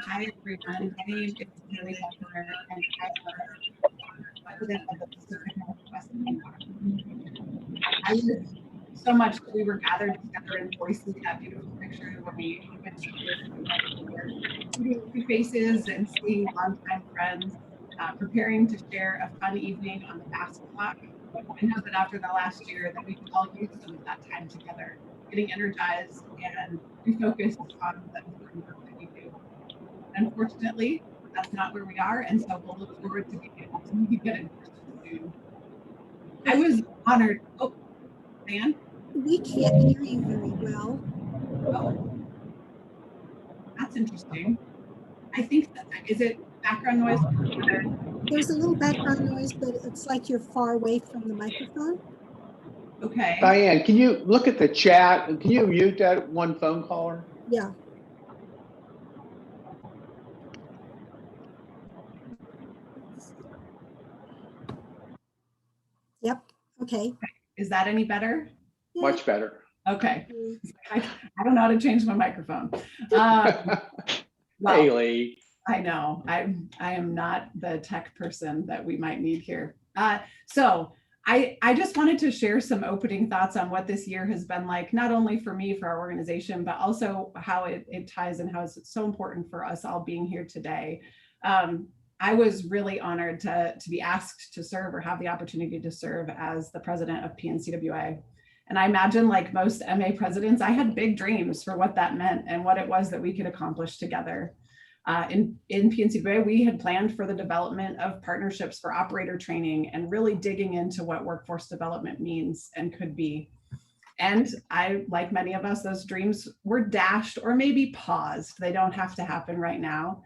Hi, everyone. My name is Haley Hefner, and I am president of the Pacific Northwest Team. I was so much that we were gathered together in Boise, that beautiful picture when we opened meeting new faces and seeing longtime friends, preparing to share a fun evening on the fast clock. I know that after the last year that we could all use some of that time together, getting energized and refocused on the important work that we do. Unfortunately, that's not where we are, and so we'll look forward to being able to meet again in person soon. I was honored. Oh, Dan? We can't hear you very well. Oh, that's interesting. I think is it background noise? There's a little background noise, but it's like you're far away from the microphone. Okay. Diane, can you look at the chat? Can you mute that one phone caller? Yeah. Yep. Okay. Is that any better? Yeah. Much better. Okay. I don't know how to change my microphone. Well, Haley. I know I am not the tech person that we might need here. So I just wanted to share some opening thoughts on what this year has been like, not only for me, for our organization, but also how it ties and how it's so important for us all being here today. I was really honored to be asked to serve or have the opportunity to serve as the president of CWA. And I imagine, like most MA presidents, I had big dreams for what that meant and what it was that we could accomplish together. In CWA, we had planned for the development of partnerships for operator training and really digging into what workforce development means and could be. And I, like many of us, those dreams were dashed or maybe paused. They don't have to happen right now.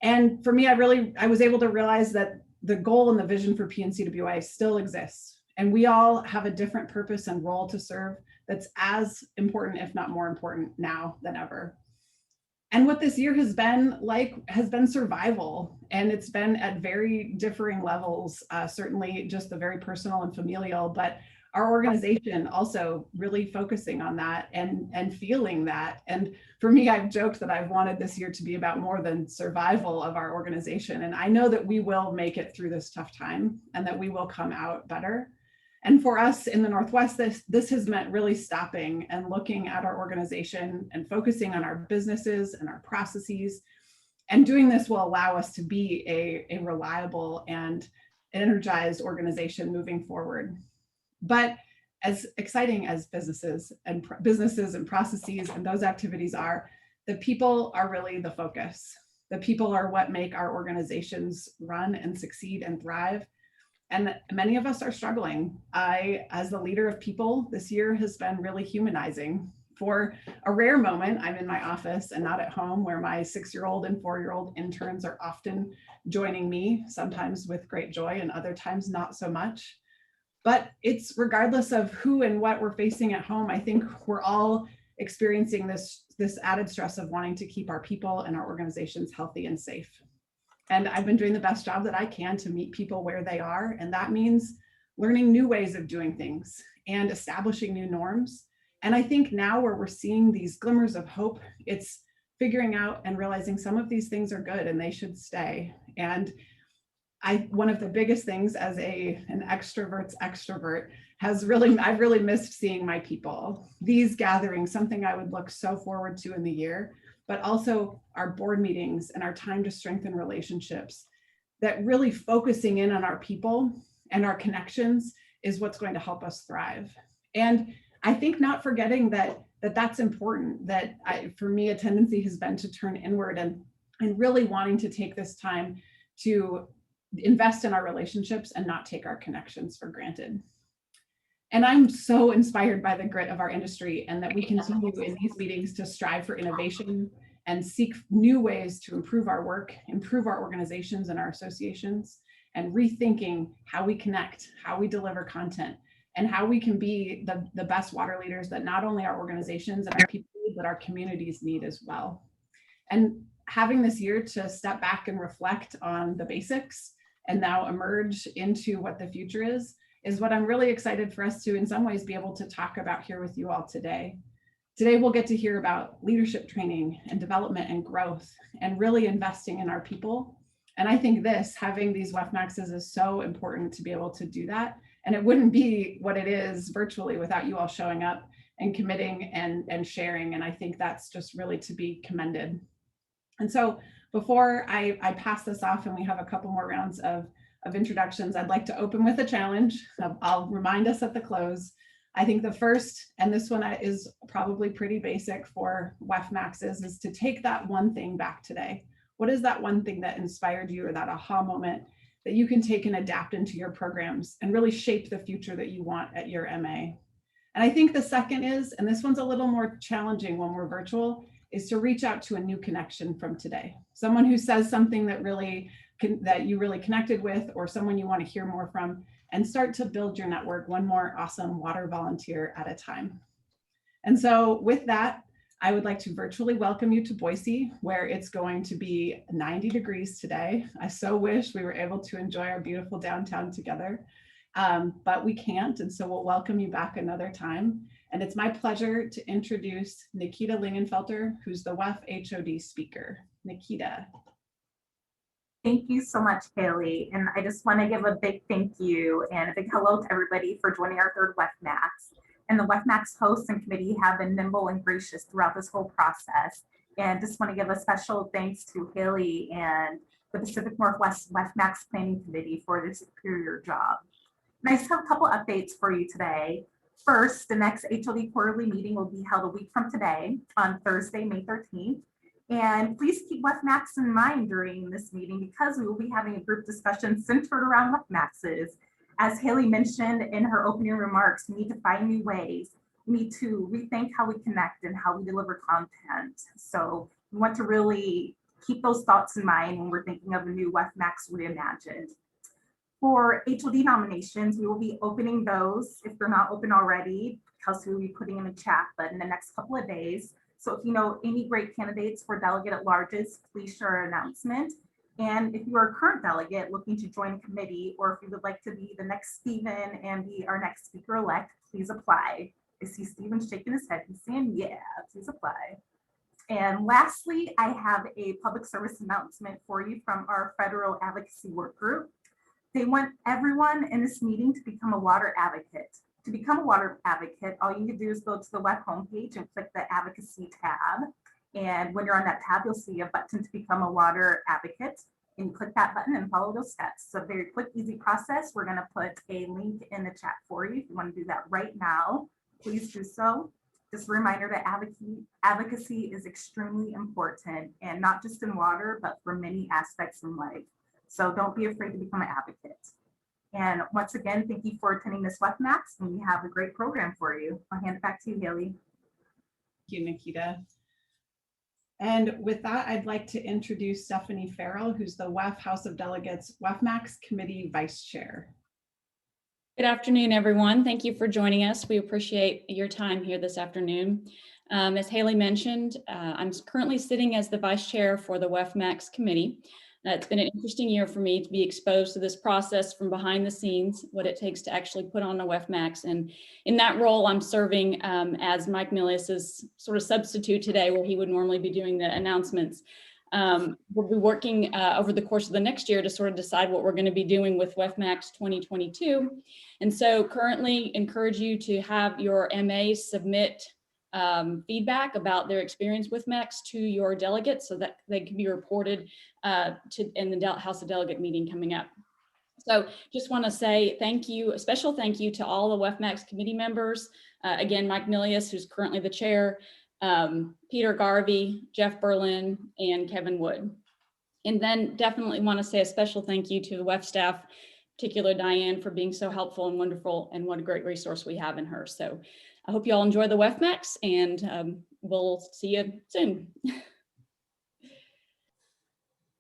And for me, I was able to realize that the goal and the vision for PNCWA still exists. And we all have a different purpose and role to serve that's as important, if not more important now than ever. And what this year has been like has been survival, and it's been at very differing levels, certainly just the very personal and familial, but our organization also really focusing on that and feeling that. And for me, I've joked that I've wanted this year to be about more than survival of our organization. And I know that we will make it through this tough time and that we will come out better. And for us in the Northwest, this has meant really stopping and looking at our organization and focusing on our businesses and our processes. And doing this will allow us to be a reliable and energized organization moving forward. But as exciting as businesses and processes and those activities are, the people are really the focus. The people are what make our organizations run and succeed and thrive. And many of us are struggling. As the leader of people, this year has been really humanizing. For a rare moment, I'm in my office and not at home, where my 6-year-old and 4-year-old interns are often joining me, sometimes with great joy and other times not so much. But it's regardless of who and what we're facing at home, I think we're all experiencing this added stress of wanting to keep our people and our organizations healthy and safe. And I've been doing the best job that I can to meet people where they are. And that means learning new ways of doing things and establishing new norms. And I think now where we're seeing these glimmers of hope, it's figuring out and realizing some of these things are good and they should stay. And one of the biggest things as an extrovert's extrovert I've really missed seeing my people. These gatherings, something I would look so forward to in the year, but also our board meetings and our time to strengthen relationships, that really focusing in on our people and our connections is what's going to help us thrive. And I think not forgetting that's important, for me, a tendency has been to turn inward and really wanting to take this time to invest in our relationships and not take our connections for granted. And I'm so inspired by the grit of our industry, and that we continue in these meetings to strive for innovation and seek new ways to improve our work, improve our organizations and our associations, and rethinking how we connect, how we deliver content, and how we can be the best water leaders that not only our organizations and our people, but our communities need as well. And having this year to step back and reflect on the basics and now emerge into what the future is what I'm really excited for us to, in some ways, be able to talk about here with you all today. Today, we'll get to hear about leadership training and development and growth and really investing in our people. And I think having these WEFMAXs is so important to be able to do that. And it wouldn't be what it is virtually without you all showing up and committing and sharing. And I think that's just really to be commended. And so before I pass this off and we have a couple more rounds of introductions, I'd like to open with a challenge. I'll remind us at the close. I think the first, and this one is probably pretty basic for WEFMAXs, is to take that one thing back today. What is that one thing that inspired you or that aha moment that you can take and adapt into your programs and really shape the future that you want at your MA? And I think the second is, and this one's a little more challenging when we're virtual, is to reach out to a new connection from today. Someone who says something that that you really connected with, or someone you want to hear more from, and start to build your network one more awesome water volunteer at a time. And so with that, I would like to virtually welcome you to Boise, where it's going to be 90 degrees today. I so wish we were able to enjoy our beautiful downtown together, but we can't. And so we'll welcome you back another time. And it's my pleasure to introduce Nikita Lingenfelter, who's the WEF HOD speaker. Nikita. Thank you so much, Haley. And I just want to give a big thank you and a big hello to everybody for joining our third WEFMAX. And the WEFMAX hosts and committee have been nimble and gracious throughout this whole process. And just want to give a special thanks to Haley and the Pacific Northwest WEFMAX Planning Committee for their superior job. And I just have a couple updates for you today. First, the next HOD quarterly meeting will be held a week from today on Thursday, May 13th. And please keep WEFMAX in mind during this meeting because we will be having a group discussion centered around WEFMAXs. As Haley mentioned in her opening remarks, we need to find new ways. We need to rethink how we connect and how we deliver content. So we want to really keep those thoughts in mind when we're thinking of a new WEFMAX reimagined. For HOD nominations, we will be opening those if they're not open already, because we will be putting in the chat, but in the next couple of days. So if you know any great candidates for delegate at larges, please share our announcement. And if you are a current delegate looking to join a committee, or if you would like to be the next Stephen and be our next speaker-elect, please apply. I see Stephen shaking his head and saying, yeah, please apply. And lastly, I have a public service announcement for you from our federal advocacy work group. They want everyone in this meeting to become a water advocate. To become a water advocate, all you need to do is go to the WEF homepage and click the advocacy tab. And when you're on that tab, you'll see a button to become a water advocate. And you click that button and follow those steps. It's a very quick, easy process. We're gonna put a link in the chat for you. If you wanna do that right now, please do so. Just a reminder that advocacy is extremely important, and not just in water, but for many aspects in life. So don't be afraid to become an advocate. And once again, thank you for attending this WEFMAX, and we have a great program for you. I'll hand it back to you, Haley. Thank you, Nikita. And with that, I'd like to introduce Stephanie Farrell, who's the WEF House of Delegates WEFMAX Committee Vice Chair. Good afternoon, everyone. Thank you for joining us. We appreciate your time here this afternoon. As Haley mentioned, I'm currently sitting as the Vice Chair for the WEFMAX Committee. It's been an interesting year for me to be exposed to this process from behind the scenes, what it takes to actually put on a WEFMAX. And in that role, I'm serving as Mike Milius's sort of substitute today, where he would normally be doing the announcements. We'll be working over the course of the next year to sort of decide what we're going to be doing with WEFMAX 2022. And so currently encourage you to have your MAs submit feedback about their experience with WEFMAX to your delegates so that they can be reported in the House of Delegate meeting coming up. So just want to say thank you, a special thank you to all the WEFMAX committee members. Again, Mike Milius, who's currently the chair, Peter Garvey, Jeff Berlin, and Kevin Wood. And then definitely want to say a special thank you to the WEF staff, particularly Diane, for being so helpful and wonderful, and what a great resource we have in her. So I hope you all enjoy the WEFMAX, and we'll see you soon.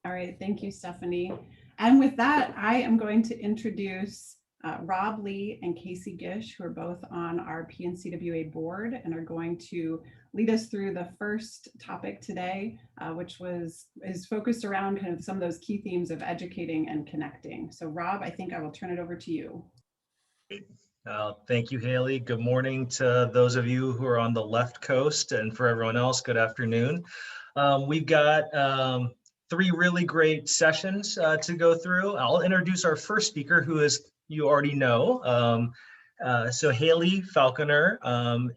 All right, thank you, Stephanie. And with that, I am going to introduce Rob Lee and Casey Gish, who are both on our PNCWA board and are going to lead us through the first topic today, which is focused around kind of some of those key themes of educating and connecting. So Rob, I think I will turn it over to you. Thank you, Haley. Good morning to those of you who are on the left coast, and for everyone else, good afternoon. We've got 3 really great sessions to go through. I'll introduce our first speaker, who is you already know. So Haley Falconer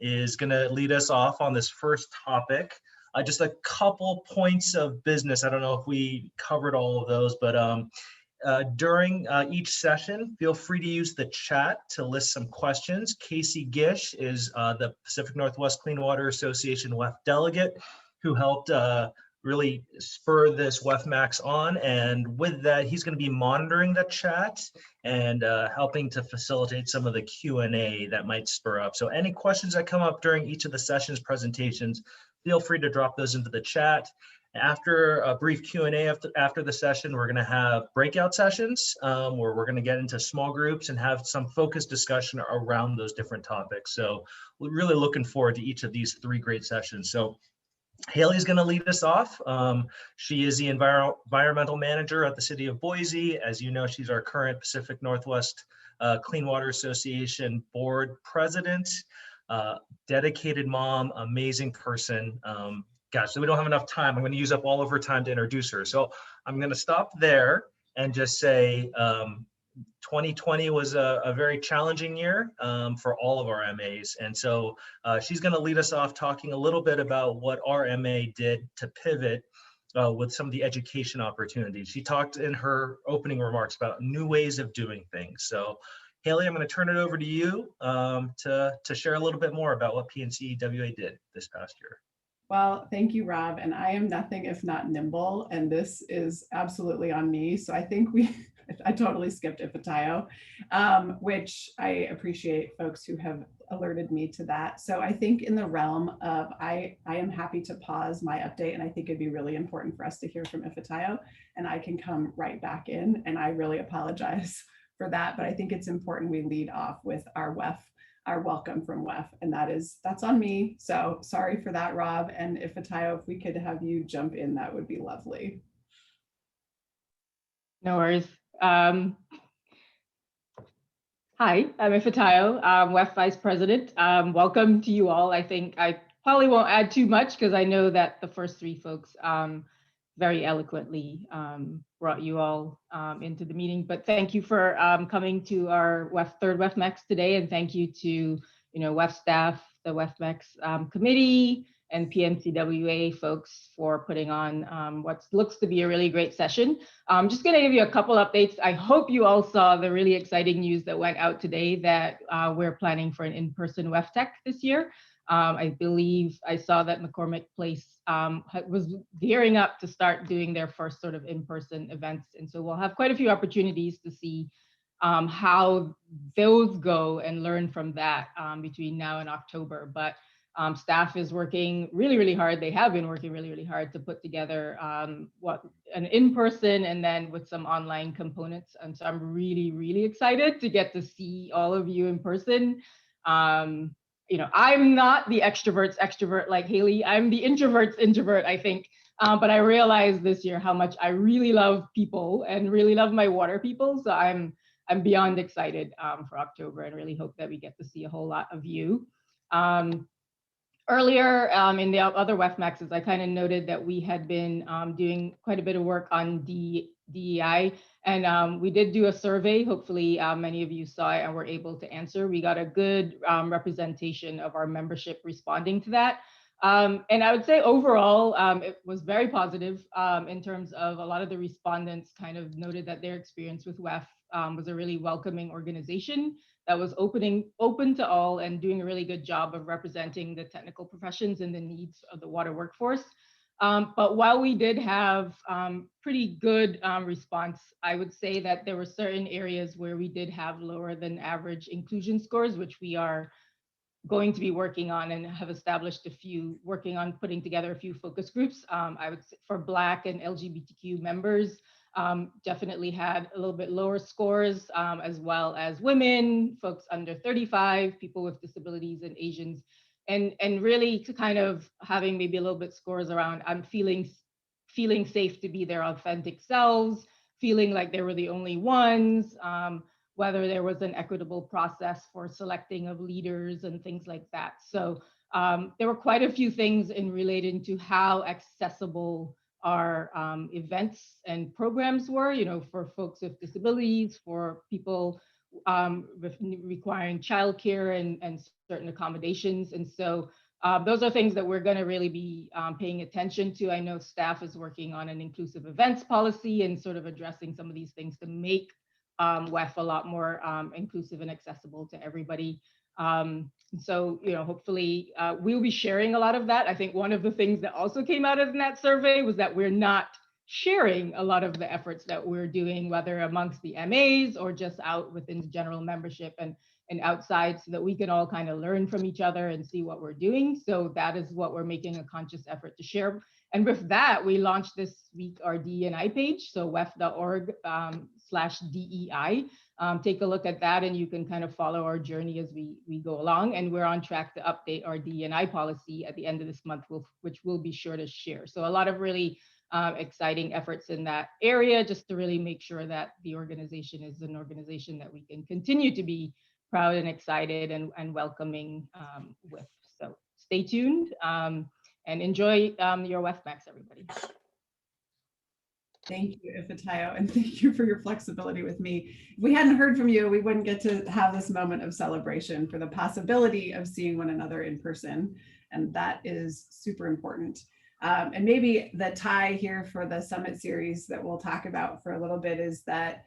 is going to lead us off on this first topic. Just a couple points of business. I don't know if we covered all of those, but during each session, feel free to use the chat to list some questions. Casey Gish is the Pacific Northwest Clean Water Association WEF delegate who helped really spur this WEFMAX on. And with that, he's going to be monitoring the chat and helping to facilitate some of the Q&A that might spur up. So any questions that come up during each of the sessions presentations, feel free to drop those into the chat. After a brief Q&A after the session, we're going to have breakout sessions where we're going to get into small groups and have some focused discussion around those different topics. So we're really looking forward to each of these 3 great sessions. So Haley's going to lead us off. She is the environmental manager at the city of Boise. As you know, she's our current Pacific Northwest Clean Water Association board president. Dedicated mom, amazing person. Gosh, so we don't have enough time. I'm going to use up all of her time to introduce her. So I'm going to stop there and just say 2020 was a very challenging year for all of our MAs. And so she's going to lead us off talking a little bit about what our MA did to pivot with some of the education opportunities. She talked in her opening remarks about new ways of doing things. So Haley, I'm going to turn it over to you to share a little bit more about what PNC WA did this past year. Well, thank you, Rob. And I am nothing if not nimble, and this is absolutely on me. So I think I totally skipped Ifatayo, which I appreciate folks who have alerted me to that. So I think in the realm of, I am happy to pause my update, and I think it'd be really important for us to hear from Ifatayo, and I can come right back in, and I really apologize for that, but I think it's important we lead off with our welcome from WEF, and that's on me. So sorry for that, Rob. And Ifatayo, if we could have you jump in, that would be lovely. No worries. Hi, I'm Ifatayo, WEF Vice President. Welcome to you all. I think I probably won't add too much because I know that the first 3 folks very eloquently brought you all into the meeting. But thank you for coming to our third WEFMAX today, and thank you to WEF staff, the WEFMAX committee, and PNCWA folks for putting on what looks to be a really great session. I'm just going to give you a couple updates. I hope you all saw the really exciting news that went out today that we're planning for an in-person WEFTech this year. I believe I saw that McCormick Place was gearing up to start doing their first sort of in-person events. And so we'll have quite a few opportunities to see how those go and learn from that between now and October. But staff is working really, really hard. They have been working really, really hard to put together an in-person and then with some online components. And so I'm really, really excited to get to see all of you in person. I'm not the extrovert's extrovert like Haley. I'm the introvert's introvert, I think. But I realized this year how much I really love people and really love my water people. So I'm beyond excited for October and really hope that we get to see a whole lot of you. Earlier in the other WEFMAXs, I kind of noted that we had been doing quite a bit of work on DEI, and we did do a survey. Hopefully many of you saw it and were able to answer. We got a good representation of our membership responding to that. And I would say overall, it was very positive in terms of a lot of the respondents kind of noted that their experience with WEF was a really welcoming organization that was open to all and doing a really good job of representing the technical professions and the needs of the water workforce. But while we did have pretty good response, I would say that there were certain areas where we did have lower than average inclusion scores, which we are going to be working on and have established working on putting together a few focus groups. I would say for Black and LGBTQ members, definitely had a little bit lower scores, as well as women, folks under 35, people with disabilities, and Asians, and really to kind of having maybe a little bit scores around feeling safe to be their authentic selves, feeling like they were the only ones, whether there was an equitable process for selecting of leaders and things like that. So there were quite a few things in relating to how accessible our events and programs were, you know, for folks with disabilities, for people requiring childcare and certain accommodations. And so those are things that we're going to really be paying attention to. I know staff is working on an inclusive events policy and sort of addressing some of these things to make WEF a lot more inclusive and accessible to everybody. So, you know, hopefully we'll be sharing a lot of that. I think one of the things that also came out of that survey was that we're not sharing a lot of the efforts that we're doing, whether amongst the MAs or just out within the general membership and outside, so that we can all kind of learn from each other and see what we're doing. So that is what we're making a conscious effort to share. And with that, we launched this week our DE&I page, so wef.org/DEI. Take a look at that and you can kind of follow our journey as we go along. And we're on track to update our DE&I policy at the end of this month, which we'll be sure to share. So a lot of really exciting efforts in that area, just to really make sure that the organization is an organization that we can continue to be proud and excited and welcoming with. So stay tuned and enjoy your WEFMAX, everybody. Thank you, Ifatayo, and thank you for your flexibility with me. If we hadn't heard from you, we wouldn't get to have this moment of celebration for the possibility of seeing one another in person, and that is super important. And maybe the tie here for the summit series that we'll talk about for a little bit is that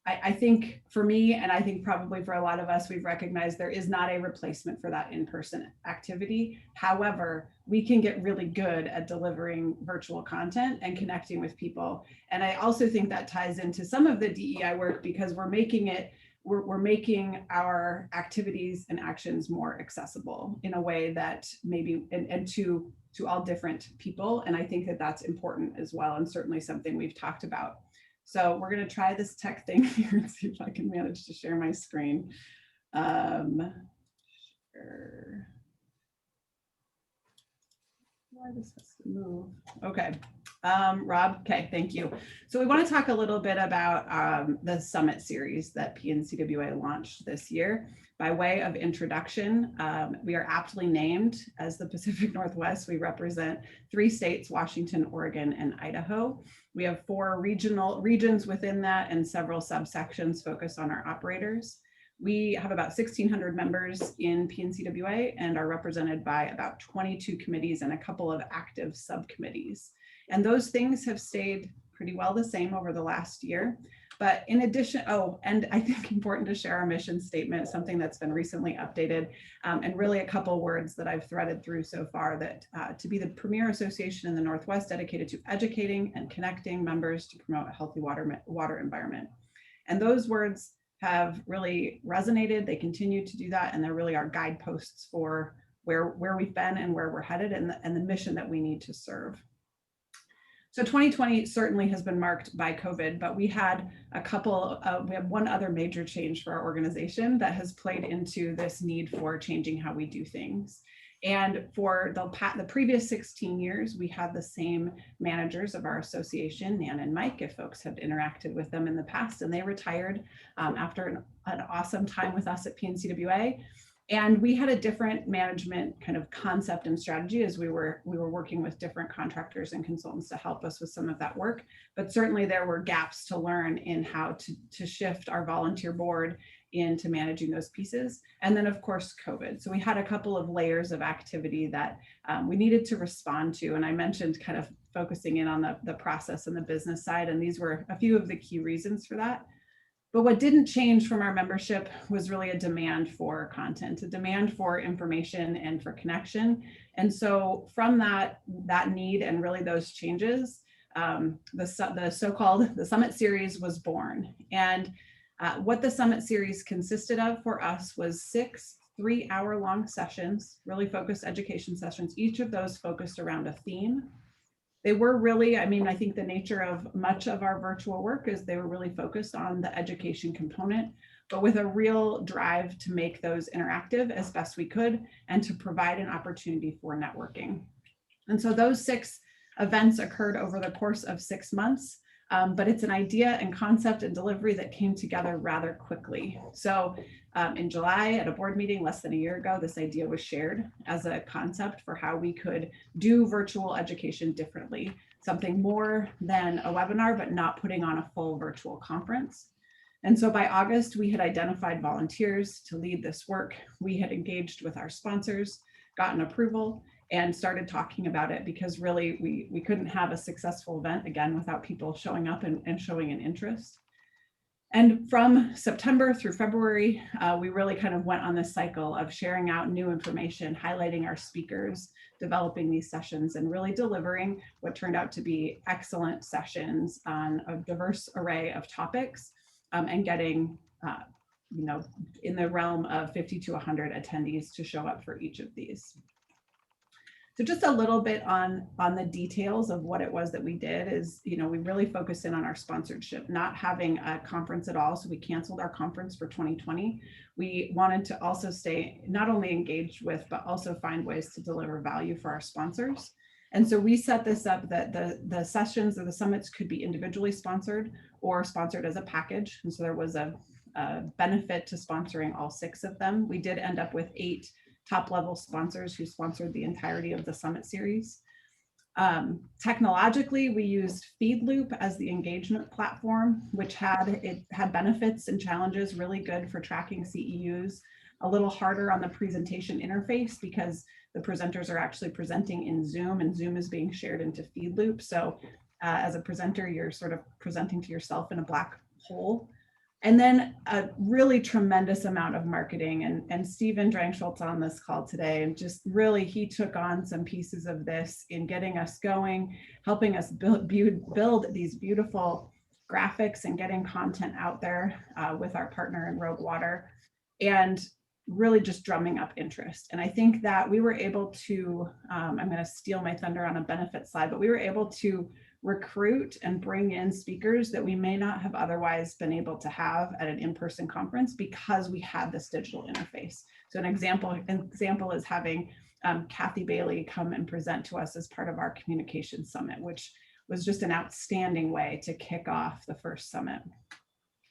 I think for me, and I think probably for a lot of us, we've recognized there is not a replacement for that in-person activity. However, we can get really good at delivering virtual content and connecting with people. And I also think that ties into some of the DEI work, because we're making our activities and actions more accessible in a way that maybe, and to all different people. And I think that that's important as well, and certainly something we've talked about. So we're going to try this tech thing here and see if I can manage to share my screen. Sure. Why this has to move? Okay. Rob, okay, thank you. So we want to talk a little bit about the summit series that PNCWA launched this year. By way of introduction, we are aptly named as the Pacific Northwest. We represent 3 states, Washington, Oregon, and Idaho. We have 4 regions within that and several subsections focused on our operators. We have about 1,600 members in PNCWA and are represented by about 22 committees and a couple of active subcommittees. And those things have stayed pretty well the same over the last year. But in addition, and I think important to share our mission statement, something that's been recently updated, and really a couple words that I've threaded through so far, that to be the premier association in the Northwest dedicated to educating and connecting members to promote a healthy water environment. And those words have really resonated. They continue to do that, and they're really our guideposts for where we've been and where we're headed, and the mission that we need to serve. So 2020 certainly has been marked by COVID, but we had we have one other major change for our organization that has played into this need for changing how we do things. And for the previous 16 years, we had the same managers of our association, Nan and Mike, if folks have interacted with them in the past, and they retired after an awesome time with us at PNCWA. And we had a different management kind of concept and strategy as we were working with different contractors and consultants to help us with some of that work. But certainly there were gaps to learn in how to shift our volunteer board into managing those pieces. And then of course, COVID. So we had a couple of layers of activity that we needed to respond to. And I mentioned kind of focusing in on the process and the business side. And these were a few of the key reasons for that. But what didn't change from our membership was really a demand for content, a demand for information and for connection. And so from that need and really those changes, the Summit Series was born. And what the Summit Series consisted of for us was 6 3-hour-long sessions, really focused education sessions. Each of those focused around a theme. They were really, I mean, I think the nature of much of our virtual work is they were really focused on the education component, but with a real drive to make those interactive as best we could and to provide an opportunity for networking. And so those 6 events occurred over the course of 6 months. But it's an idea and concept and delivery that came together rather quickly. So in July at a board meeting less than a year ago, this idea was shared as a concept for how we could do virtual education differently, something more than a webinar, but not putting on a full virtual conference. And so by August, we had identified volunteers to lead this work. We had engaged with our sponsors, gotten approval, and started talking about it, because really we couldn't have a successful event again without people showing up and showing an interest. And from September through February, we really kind of went on this cycle of sharing out new information, highlighting our speakers, developing these sessions, and really delivering what turned out to be excellent sessions on a diverse array of topics, and getting in the realm of 50 to 100 attendees to show up for each of these. So just a little bit on the details of what it was that we did is, we really focused in on our sponsorship, not having a conference at all. So we canceled our conference for 2020. We wanted to also stay not only engaged with, but also find ways to deliver value for our sponsors. And so we set this up that the sessions or the summits could be individually sponsored or sponsored as a package. And so there was a benefit to sponsoring all 6 of them. We did end up with 8 top-level sponsors who sponsored the entirety of the summit series. Technologically, we used FeedLoop as the engagement platform, which had benefits and challenges, really good for tracking CEUs, a little harder on the presentation interface because the presenters are actually presenting in Zoom, and Zoom is being shared into FeedLoop. So as a presenter, you're sort of presenting to yourself in a black hole. And then a really tremendous amount of marketing, and Stephen Drangschultz on this call today, and just really he took on some pieces of this in getting us going, helping us build these beautiful graphics and getting content out there with our partner in Rogue Water, and really just drumming up interest. And I think that we were able to, I'm going to steal my thunder on a benefit slide, but we were able to recruit and bring in speakers that we may not have otherwise been able to have at an in-person conference because we had this digital interface. So an example is having Kathy Bailey come and present to us as part of our communication summit, which was just an outstanding way to kick off the first summit.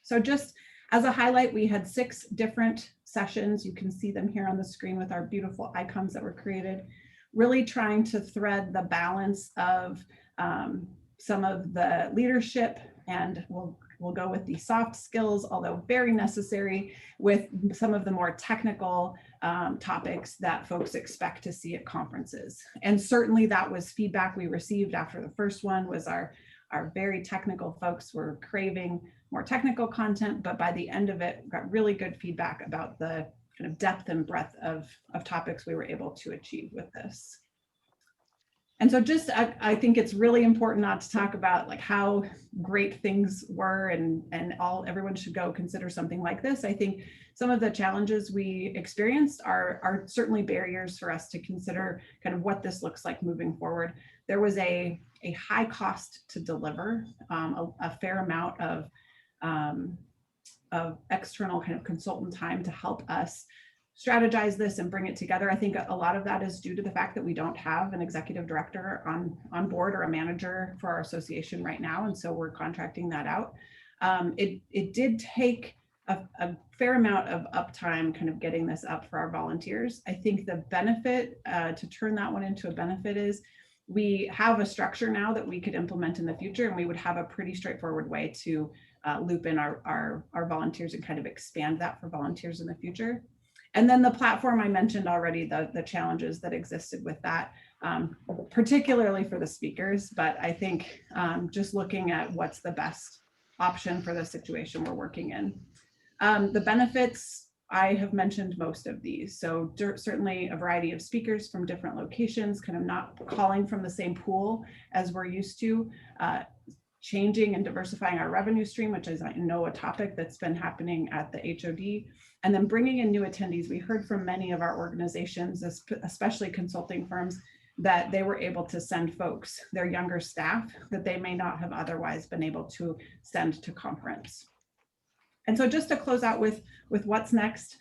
So just as a highlight, we had 6 different sessions. You can see them here on the screen with our beautiful icons that were created, really trying to thread the balance of some of the leadership, and we'll go with the soft skills, although very necessary, with some of the more technical topics that folks expect to see at conferences. And certainly that was feedback we received after the first one. Was our very technical folks were craving more technical content, but by the end of it, got really good feedback about the kind of depth and breadth of topics we were able to achieve with this. And so just, I think it's really important not to talk about like how great things were and everyone should go consider something like this. I think some of the challenges we experienced are certainly barriers for us to consider kind of what this looks like moving forward. There was a high cost to deliver, a fair amount of external kind of consultant time to help us strategize this and bring it together. I think a lot of that is due to the fact that we don't have an executive director on board or a manager for our association right now. And so we're contracting that out. It did take a fair amount of uptime kind of getting this up for our volunteers. I think the benefit to turn that one into a benefit is we have a structure now that we could implement in the future, and we would have a pretty straightforward way to loop in our volunteers and kind of expand that for volunteers in the future. And then the platform I mentioned already, the challenges that existed with that, particularly for the speakers, but I think just looking at what's the best option for the situation we're working in. The benefits, I have mentioned most of these. So certainly a variety of speakers from different locations, kind of not calling from the same pool as we're used to, changing and diversifying our revenue stream, which is, I know, a topic that's been happening at the HOD, and then bringing in new attendees. We heard from many of our organizations, especially consulting firms, that they were able to send folks, their younger staff, that they may not have otherwise been able to send to conference. And so just to close out with what's next,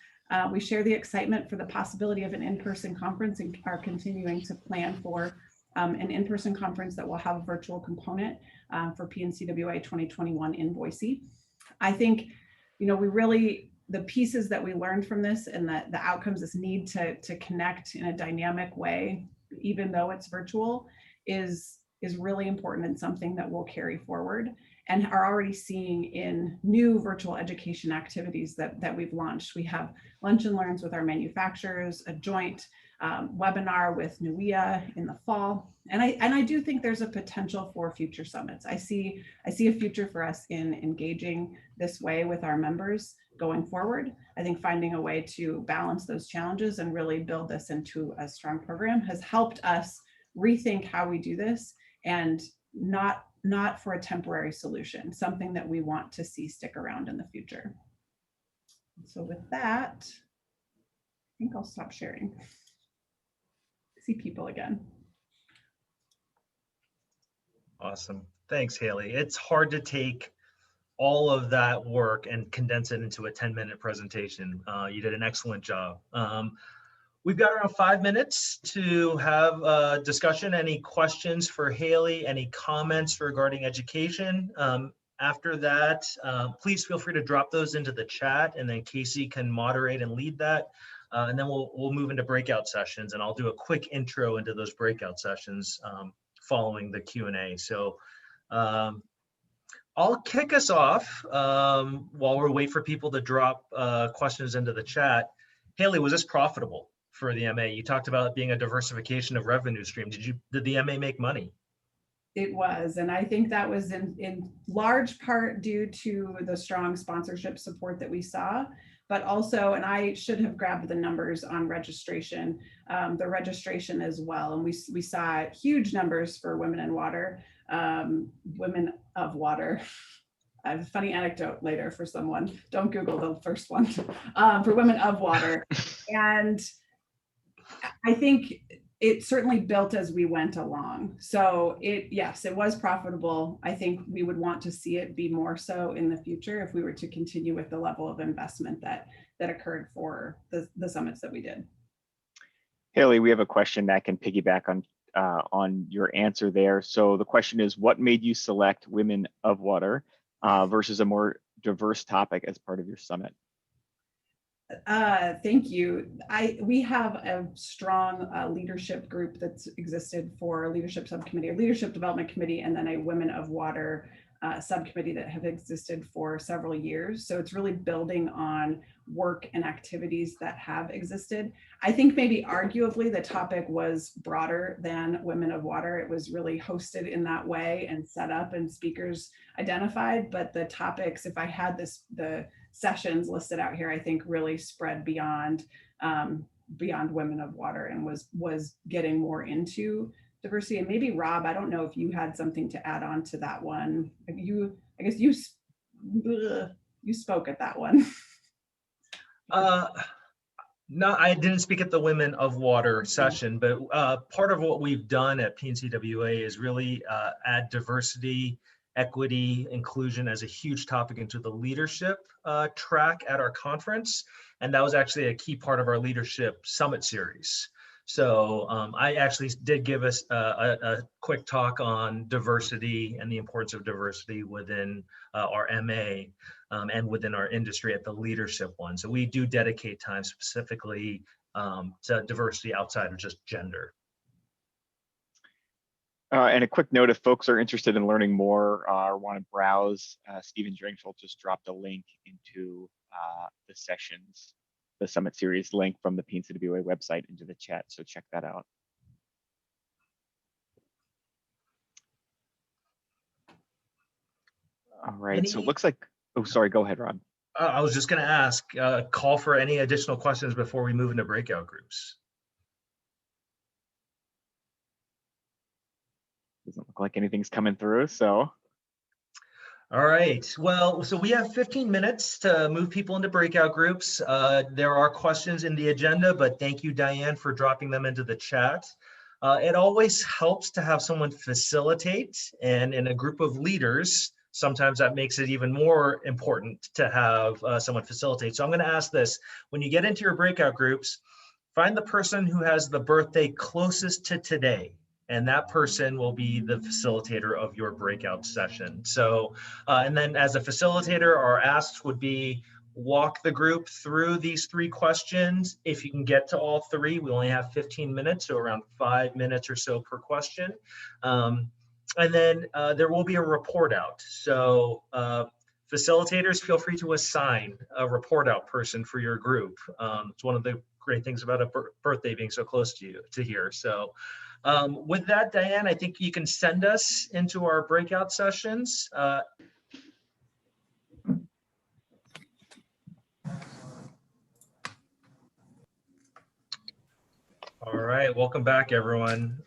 we share the excitement for the possibility of an in-person conference and are continuing to plan for an in-person conference that will have a virtual component for PNCWA 2021 in Boise. I think, we really, the pieces that we learned from this and the outcomes, this need to connect in a dynamic way, even though it's virtual, is really important and something that we'll carry forward and are already seeing in new virtual education activities that we've launched. We have lunch and learns with our manufacturers, a joint webinar with WEA in the fall. And I do think there's a potential for future summits. I see a future for us in engaging this way with our members going forward. I think finding a way to balance those challenges and really build this into a strong program has helped us rethink how we do this, and not for a temporary solution, something that we want to see stick around in the future. So with that, I think I'll stop sharing. See people again. Awesome. Thanks, Haley. It's hard to take all of that work and condense it into a 10-minute presentation. You did an excellent job. We've got around 5 minutes to have a discussion. Any questions for Haley? Any comments regarding education? After that, please feel free to drop those into the chat, and then Casey can moderate and lead that. And then we'll move into breakout sessions, and I'll do a quick intro into those breakout sessions following the Q&A. So I'll kick us off while we wait for people to drop questions into the chat. Haley, was this profitable for the MA? You talked about it being a diversification of revenue stream. Did the MA make money? It was, and I think that was in large part due to the strong sponsorship support that we saw, but also, and I should have grabbed the numbers on registration, the registration as well. And we saw huge numbers for Women in Water, Women of Water. I have a funny anecdote later for someone. Don't Google the first one. For Women of Water. And I think it certainly built as we went along. So yes, it was profitable. I think we would want to see it be more so in the future if we were to continue with the level of investment that occurred for the summits that we did. Haley, we have a question that can piggyback on your answer there. So the question is, what made you select Women of Water versus a more diverse topic as part of your summit? Thank you. We have a strong leadership group that's existed for leadership subcommittee or leadership development committee, and then a Women of Water subcommittee that have existed for several years. So it's really building on work and activities that have existed. I think maybe arguably the topic was broader than Women of Water. It was really hosted in that way and set up and speakers identified, but the topics, if I had the sessions listed out here, I think really spread beyond Women of Water and was getting more into diversity. And maybe Rob, I don't know if you had something to add on to that one. I guess you spoke at that one. No, I didn't speak at the Women of Water session, but part of what we've done at PNCWA is really add diversity, equity, inclusion as a huge topic into the leadership track at our conference. And that was actually a key part of our leadership summit series. So I actually did give us a quick talk on diversity and the importance of diversity within our MA and within our industry at the leadership one. So we do dedicate time specifically to diversity outside of just gender. And a quick note, if folks are interested in learning more or want to browse, Stephen Dringfeld just dropped a link into the sessions, the Summit Series link from the PNCWA website into the chat, so check that out. All right, so it looks like, oh, sorry, go ahead, Rob. I was just going to ask, call for any additional questions before we move into breakout groups. Doesn't look like anything's coming through, so. All right, well, so we have 15 minutes to move people into breakout groups. There are questions in the agenda, but thank you, Diane, for dropping them into the chat. It always helps to have someone facilitate, and in a group of leaders, sometimes that makes it even more important to have someone facilitate. So I'm going to ask this: when you get into your breakout groups, find the person who has the birthday closest to today and that person will be the facilitator of your breakout session. So, and then as a facilitator, our asks would be walk the group through these 3 questions. If you can get to all 3, we only have 15 minutes, so around 5 minutes or so per question. And then there will be a report out. So facilitators, feel free to assign a report out person for your group. It's one of the great things about a birthday being so close to you to here. So with that, Diane, I think you can send us into our breakout sessions. All right, welcome back, everyone.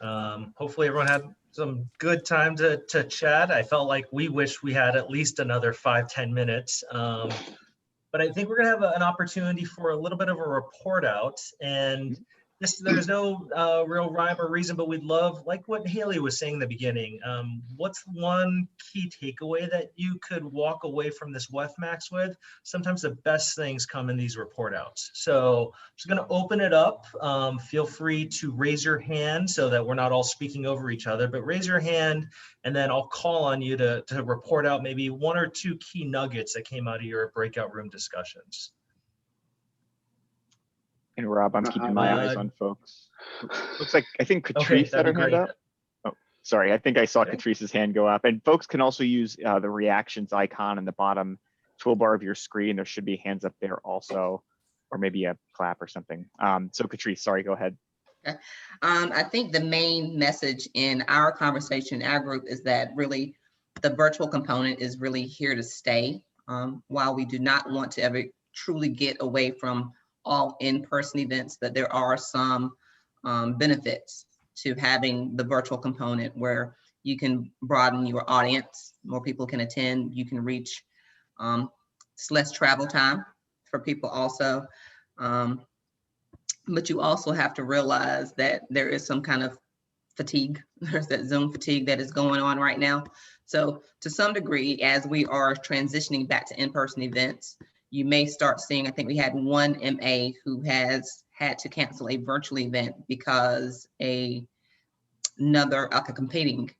Hopefully everyone had some good time to chat. I felt like we wish we had at least another 5-10 minutes. But I think we're gonna have an opportunity for a little bit of a report out, and there's no real rhyme or reason, but we'd love, like what Haley was saying in the beginning, what's one key takeaway that you could walk away from this WEFMAX with? Sometimes the best things come in these report outs. So I'm just gonna open it up. Feel free to raise your hand so that we're not all speaking over each other, but raise your hand and then I'll call on you to report out maybe 1 or 2 key nuggets that came out of your breakout room discussions. And Rob, I'm keeping my eyes on folks. Looks like, I think Catrice had her hand up. Oh, sorry, I think I saw Catrice's hand go up. And folks can also use the reactions icon in the bottom toolbar of your screen. There should be hands up there also, or maybe a clap or something. So Catrice, sorry, go ahead. Okay. I think the main message in our conversation, our group, is that really the virtual component is really here to stay. While we do not want to ever truly get away from all in-person events, that there are some benefits to having the virtual component where you can broaden your audience, more people can attend, you can reach, it's less travel time for people also. But you also have to realize that there is some kind of fatigue. There's that Zoom fatigue that is going on right now. So to some degree, as we are transitioning back to in-person events, you may start seeing, I think we had one MA who has had to cancel a virtual event because another like a competing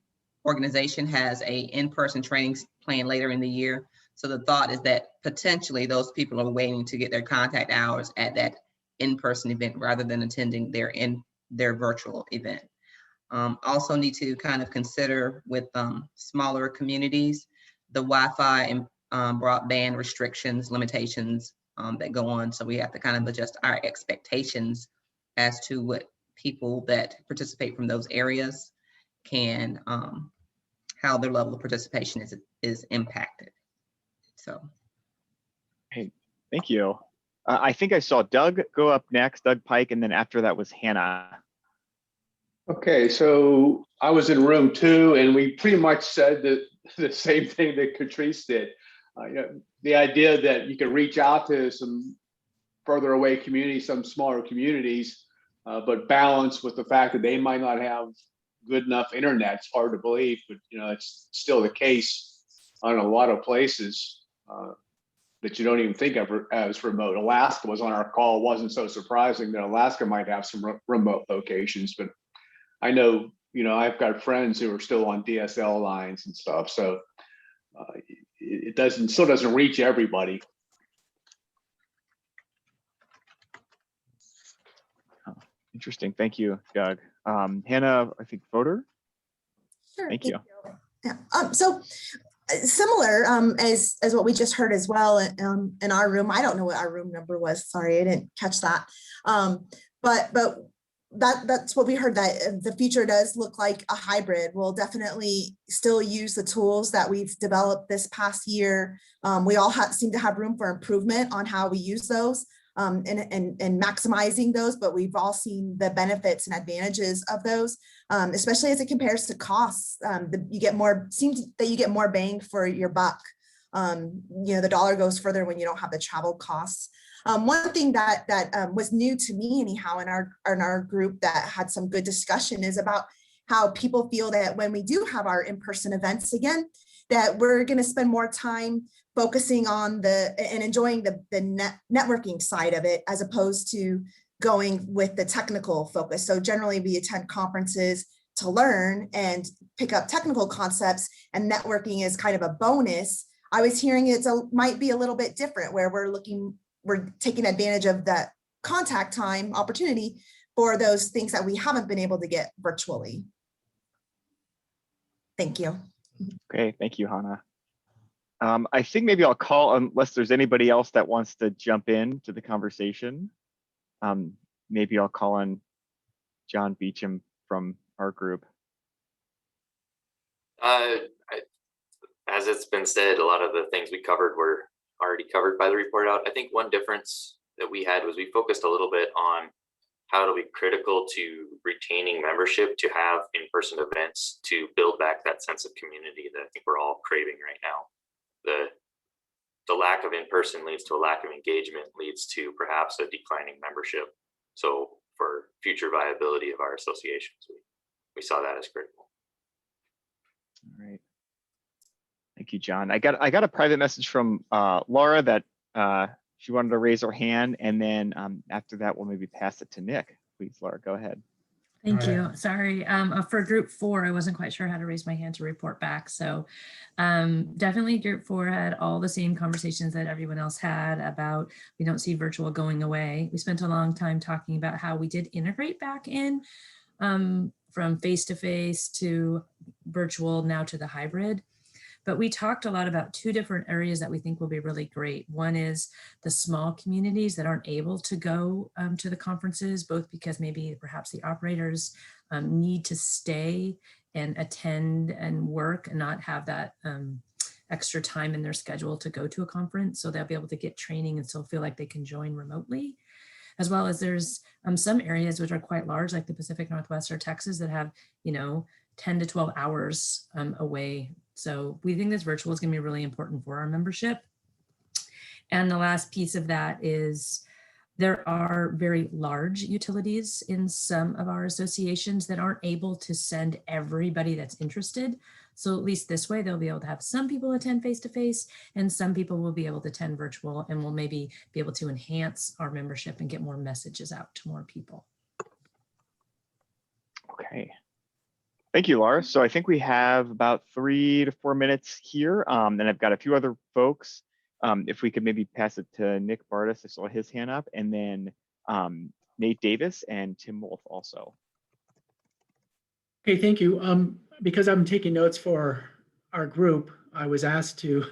organization has a in-person training plan later in the year. So the thought is that potentially those people are waiting to get their contact hours at that in-person event rather than attending their virtual event. Also need to kind of consider with smaller communities, the Wi-Fi and broadband restrictions, limitations that go on. So we have to kind of adjust our expectations as to what people that participate from those areas can, how their level of participation is impacted. So. Hey, thank you. I think I saw Doug go up next, Doug Pike, and then after that was Hannah. Okay, so I was in room 2 and we pretty much said the same thing that Catrice did. The idea that you can reach out to some further away communities, some smaller communities, but balance with the fact that they might not have good enough internet. It's hard to believe, but it's still the case on a lot of places that you don't even think of as remote. Alaska was on our call. It wasn't so surprising that Alaska might have some remote locations, but I know, I've got friends who are still on DSL lines and stuff. So it still doesn't reach everybody. Oh, interesting. Thank you, Doug. Hannah, I think voter. Sure. Thank you. Yeah. So similar as what we just heard as well in our room. I don't know what our room number was. Sorry, I didn't catch that. But that's what we heard, that the future does look like a hybrid. We'll definitely still use the tools that we've developed this past year. We all seem to have room for improvement on how we use those and maximizing those, but we've all seen the benefits and advantages of those, especially as it compares to costs. Seems that you get more bang for your buck. The dollar goes further when you don't have the travel costs. One thing that was new to me anyhow in our group that had some good discussion is about how people feel that when we do have our in-person events that we're going to spend more time focusing on and enjoying the networking side of it, as opposed to going with the technical focus. So generally we attend conferences to learn and pick up technical concepts, and networking is kind of a bonus. I was hearing might be a little bit different, where we're taking advantage of that contact time opportunity for those things that we haven't been able to get virtually. Thank you. Okay, thank you, Hannah. I think maybe I'll call, unless there's anybody else that wants to jump in to the conversation. Maybe I'll call on John Beecham from our group. As it's been said, a lot of the things we covered were already covered by the report out. I think one difference that we had was we focused a little bit on how it'll be critical to retaining membership to have in-person events to build back that sense of community that I think we're all craving right now. The lack of in-person leads to a lack of engagement, leads to perhaps a declining membership. So for future viability of our associations, we saw that as critical. All right. Thank you, John. I got a private message from Laura that she wanted to raise her hand, and then after that, we'll maybe pass it to Nick. Please, Laura, go ahead. Thank you. Sorry, for group 4, I wasn't quite sure how to raise my hand to report back. So definitely group 4 had all the same conversations that everyone else had about, we don't see virtual going away. We spent a long time talking about how we did integrate back in from face-to-face to virtual, now to the hybrid. But we talked a lot about 2 different areas that we think will be really great. One is the small communities that aren't able to go to the conferences, both because maybe perhaps the operators need to stay and attend and work and not have that extra time in their schedule to go to a conference. So they'll be able to get training and still feel like they can join remotely. As well as there's some areas which are quite large, like the Pacific Northwest or Texas, that have, 10 to 12 hours away. So we think this virtual is going to be really important for our membership. And the last piece of that is there are very large utilities in some of our associations that aren't able to send everybody that's interested. So at least this way, they'll be able to have some people attend face-to-face and some people will be able to attend virtual, and we'll maybe be able to enhance our membership and get more messages out to more people. Okay. Thank you, Laura. So I think we have about 3 to 4 minutes here. And I've got a few other folks. If we could maybe pass it to Nick Bartis, I saw his hand up, and then Nate Davis and Tim Wolf also. Okay, thank you. Because I'm taking notes for our group, I was asked to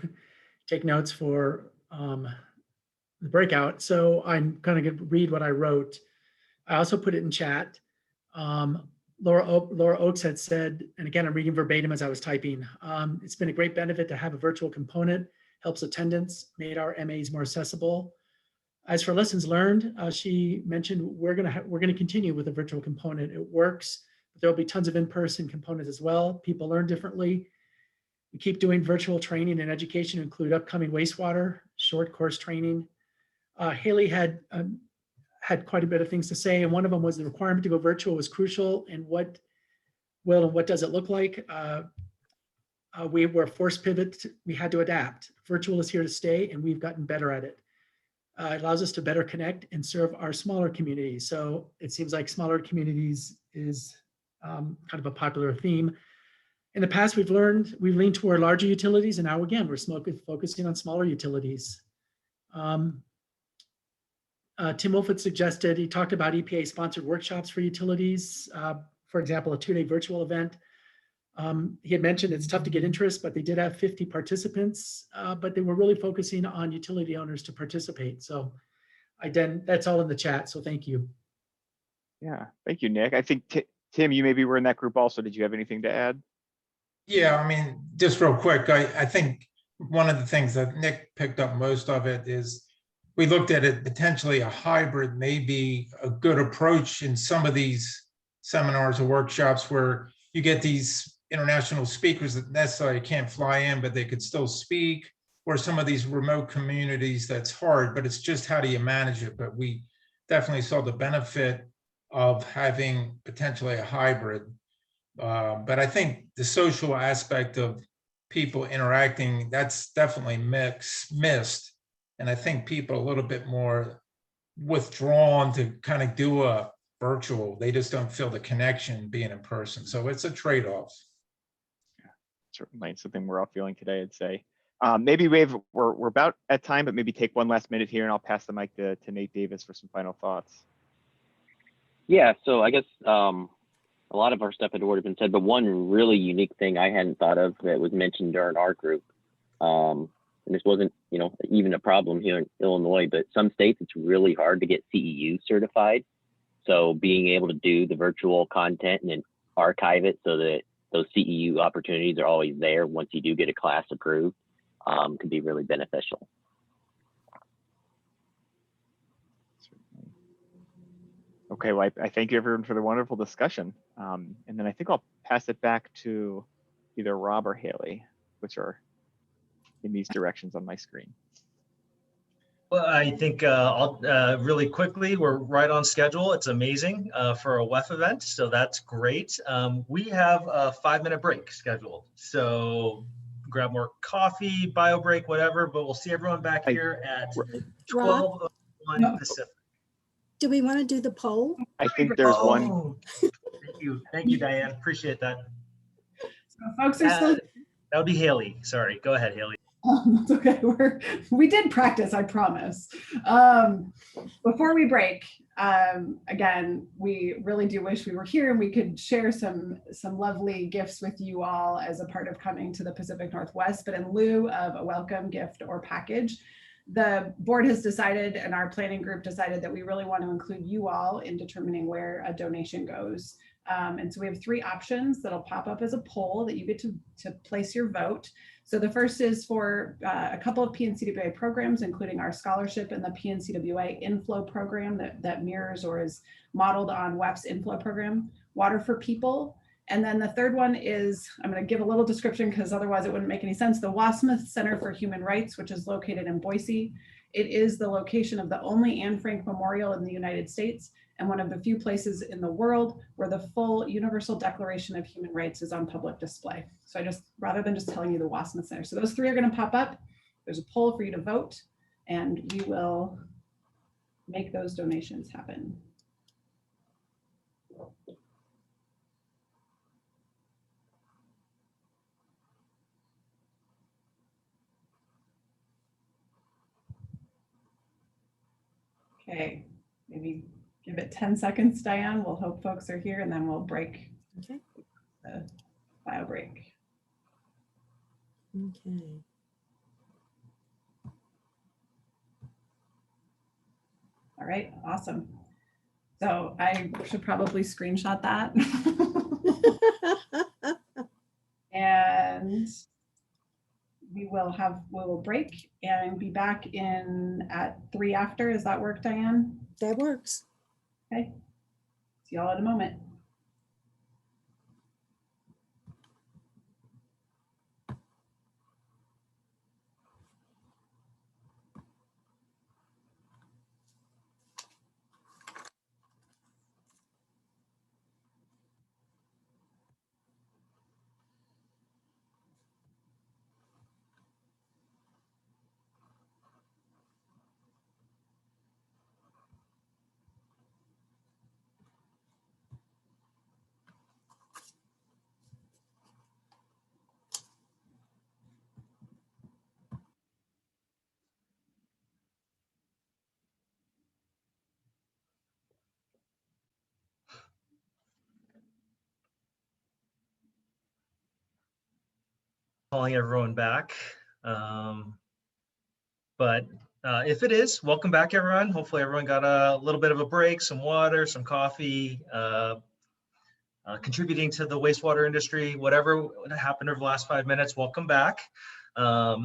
take notes for the breakout. So I'm going to read what I wrote. I also put it in chat. Laura Oakes had said, and again, I'm reading verbatim as I was typing, it's been a great benefit to have a virtual component, helps attendance, made our MAs more accessible. As for lessons learned, she mentioned we're gonna continue with a virtual component. It works, but there'll be tons of in-person components as well. People learn differently. We keep doing virtual training and education, include upcoming wastewater, short course training. Haley had quite a bit of things to say, and one of them was the requirement to go virtual was crucial, and what does it look like? We were forced pivot, we had to adapt. Virtual is here to stay, and we've gotten better at it. It allows us to better connect and serve our smaller communities. So it seems like smaller communities is kind of a popular theme. In the past, we've leaned toward larger utilities, and now again, we're focusing on smaller utilities. Tim Wolf had suggested, he talked about EPA-sponsored workshops for utilities, for example, a 2-day virtual event. He had mentioned it's tough to get interest, but they did have 50 participants, but they were really focusing on utility owners to participate. So that's all in the chat, so thank you. Yeah, thank you, Nick. I think, Tim, you maybe were in that group also. Did you have anything to add? Yeah, I mean, just real quick, I think one of the things that Nick picked up most of it is we looked at it potentially a hybrid may be a good approach in some of these seminars or workshops where you get these international speakers that necessarily can't fly in, but they could still speak, or some of these remote communities that's hard, but it's just how do you manage it? But we definitely saw the benefit of having potentially a hybrid. But I think the social aspect of people interacting, that's definitely missed. And I think people are a little bit more withdrawn to kind of do a virtual. They just don't feel the connection being in person. So it's a trade-off. Certainly something we're all feeling today, I'd say. Maybe we're about at time, but maybe take one last minute here and I'll pass the mic to Nate Davis for some final thoughts. Yeah, so I guess a lot of our stuff had already been said, but one really unique thing I hadn't thought of that was mentioned during our group, and this wasn't, even a problem here in Illinois, but some states it's really hard to get CEU certified. So being able to do the virtual content and then archive it so that those CEU opportunities are always there once you do get a class approved can be really beneficial. Okay, well, I thank you everyone for the wonderful discussion. And then I think I'll pass it back to either Rob or Haley, which are in these directions on my screen. Well, I think I'll really quickly, we're right on schedule. It's amazing for a WEF event, so that's great. We have a 5-minute break scheduled. So grab more coffee, bio break, whatever, but we'll see everyone back here at 12:01 Pacific. Do we want to do the poll? I think there's one. Thank you, Diane. Appreciate that. So folks are still. That would be Haley. Sorry. Go ahead, Haley. That's okay. We did practice, I promise. Before we break, again, we really do wish we were here and we could share some lovely gifts with you all as a part of coming to the Pacific Northwest. But in lieu of a welcome gift or package, the board has decided and our planning group decided that we really want to include you all in determining where a donation goes. And so we have 3 options that'll pop up as a poll that you get to place your vote. So the first is for a couple of PNCWA programs, including our scholarship and the PNCWA inflow program that mirrors or is modeled on WEF's inflow program, Water for People. And then the third one is, I'm going to give a little description because otherwise it wouldn't make any sense. The Wasmuth Center for Human Rights, which is located in Boise. It is the location of the only Anne Frank Memorial in the United States and one of the few places in the world where the full Universal Declaration of Human Rights is on public display. So rather than just telling you the Wasmuth Center. So those 3 are going to pop up. There's a poll for you to vote and we will make those donations happen. Okay, maybe give it 10 seconds, Diane. We'll hope folks are here and then we'll break the bio break. Okay. All right, awesome. So I should probably screenshot that. And we will break and be back in at 3 after. Does that work, Diane? That works. Okay. See y'all in a moment. Calling everyone back. But if it is, welcome back, everyone. Hopefully everyone got a little bit of a break, some water, some coffee, contributing to the wastewater industry, whatever happened over the last 5 minutes, welcome back. I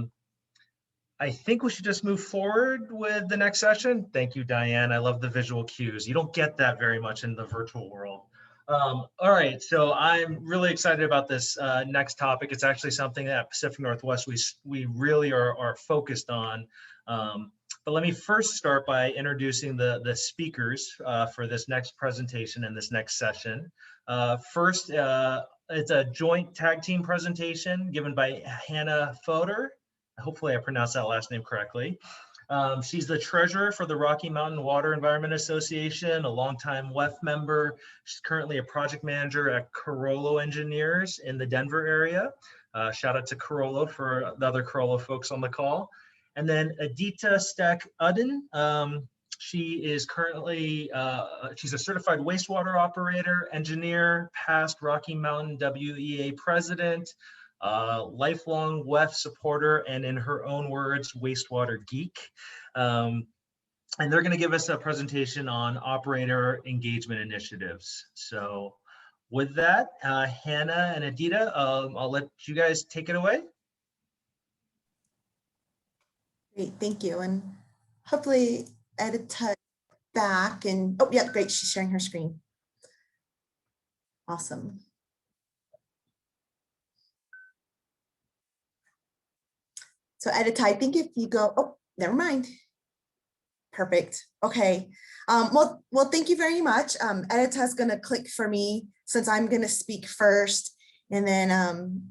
think we should just move forward with the next session. Thank you, Diane. I love the visual cues. You don't get that very much in the virtual world. All right, so I'm really excited about this next topic. It's actually something that Pacific Northwest we really are focused on. But let me first start by introducing the speakers for this next presentation and this next session. First, it's a joint tag team presentation given by Hannah Fodor. Hopefully I pronounced that last name correctly. She's the treasurer for the Rocky Mountain Water Environment Association, a longtime WEF member. She's currently a project manager at Carollo Engineers in the Denver area. Shout out to Carollo for the other Carollo folks on the call. And then Adita Stek-Udden. She is currently, she's a certified wastewater operator, engineer, past Rocky Mountain WEA president, lifelong WEF supporter, and in her own words, wastewater geek. And they're gonna give us a presentation on operator engagement initiatives. So with that, Hannah and Adita, I'll let you guys take it away. Great, thank you. And hopefully Edita back and, oh yeah, great, she's sharing her screen. Awesome. So Edita, I think if you go, oh, never mind. Perfect, okay. Well, thank you very much. Edita's gonna click for me since I'm gonna speak first, and then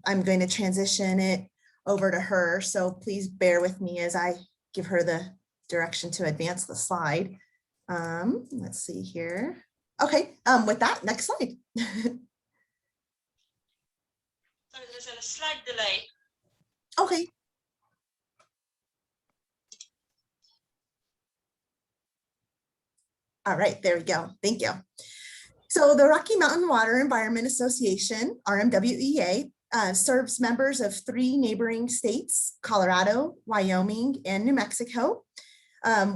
I'm going to transition it over to her. So please bear with me as I give her the direction to advance the slide. Let's see here. Okay, with that, next slide. Sorry, there's a slight delay. Okay. All right, there we go. Thank you. So the Rocky Mountain Water Environment Association, RMWEA, serves members of 3 neighboring states, Colorado, Wyoming, and New Mexico.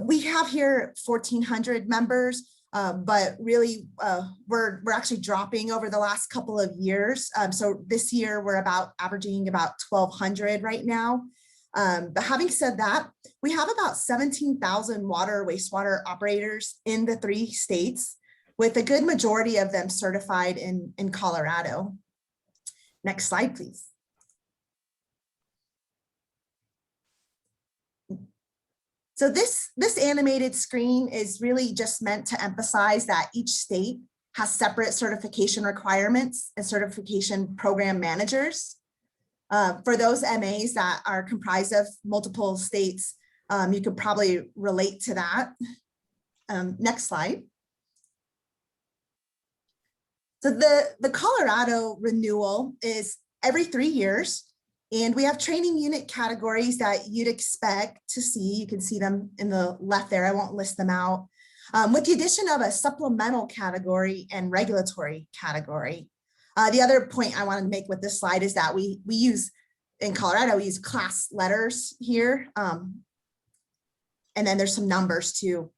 We have here 1,400 members, but really we're actually dropping over the last couple of years. So this year we're averaging about 1,200 right now. But having said that, we have about 17,000 water wastewater operators in the 3 states, with a good majority of them certified in Colorado. Next slide, please. So this animated screen is really just meant to emphasize that each state has separate certification requirements and certification program managers. For those MAs that are comprised of multiple states, you could probably relate to that. Next slide. So the Colorado renewal is every 3 years, and we have training unit categories that you'd expect to see. You can see them in the left there. I won't list them out. With the addition of a supplemental category and regulatory category. The other point I want to make with this slide is that we use, in Colorado, we use class letters here. And then there's some numbers too.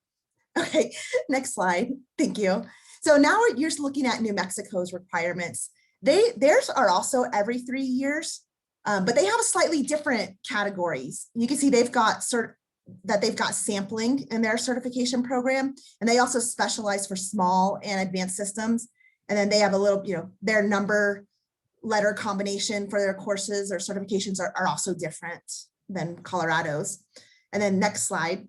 Okay, next slide. Thank you. So now you're looking at New Mexico's requirements. Theirs are also every 3 years, but they have a slightly different categories. You can see they've got sampling in their certification program, and they also specialize for small and advanced systems. And then they have a little, their number letter combination for their courses or certifications are also different than Colorado's. And then next slide.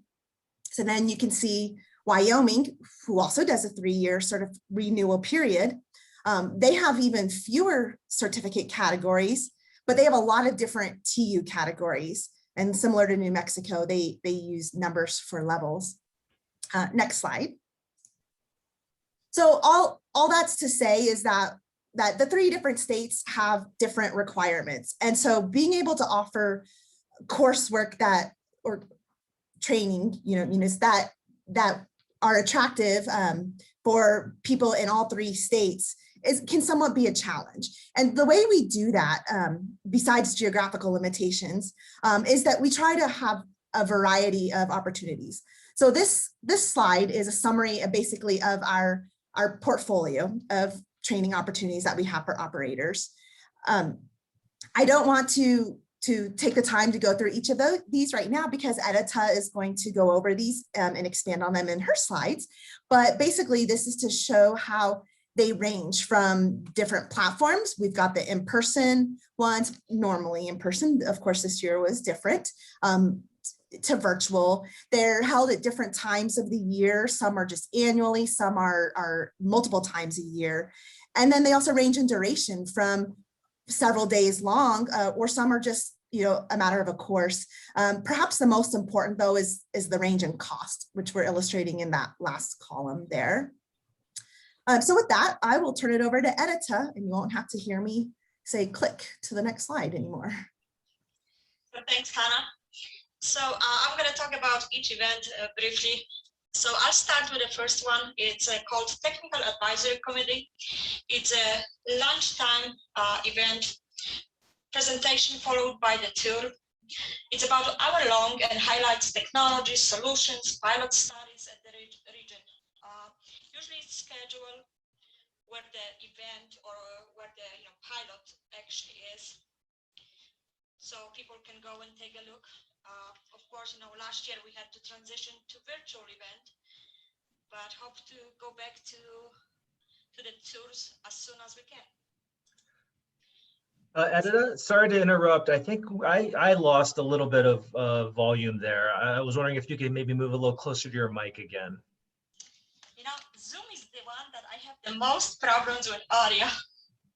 So then you can see Wyoming, who also does a 3-year sort of renewal period. They have even fewer certificate categories, but they have a lot of different TU categories. And similar to New Mexico, they use numbers for levels. Next slide. So all that's to say is that the 3 different states have different requirements. And so being able to offer coursework or training, units that are attractive for people in all 3 states can somewhat be a challenge. And the way we do that, besides geographical limitations, is that we try to have a variety of opportunities. So this slide is a summary basically of our portfolio of training opportunities that we have for operators. I don't want to take the time to go through each of these right now because Edita is going to go over these and expand on them in her slides. But basically this is to show how they range from different platforms. We've got the in-person ones, normally in person. Of course, this year was different. To virtual. They're held at different times of the year. Some are just annually, some are multiple times a year. And then they also range in duration from several days long, or some are just a matter of a course. Perhaps the most important though is the range and cost, which we're illustrating in that last column there. So with that, I will turn it over to Edita, and you won't have to hear me say click to the next slide anymore. Thanks, Hannah. So I'm going to talk about each event briefly. So I'll start with the first one. It's called Technical Advisory Committee. It's a lunchtime event, presentation followed by the tour. It's about an hour long and highlights technologies, solutions, pilot studies at the region. Usually it's scheduled where the event or where the pilot actually is, so people can go and take a look. Of course, last year we had to transition to virtual event, but hope to go back to the tours as soon as we can. Edita, sorry to interrupt. I think I lost a little bit of volume there. I was wondering if you could maybe move a little closer to your mic again. Zoom is the one that I have the most problems with audio.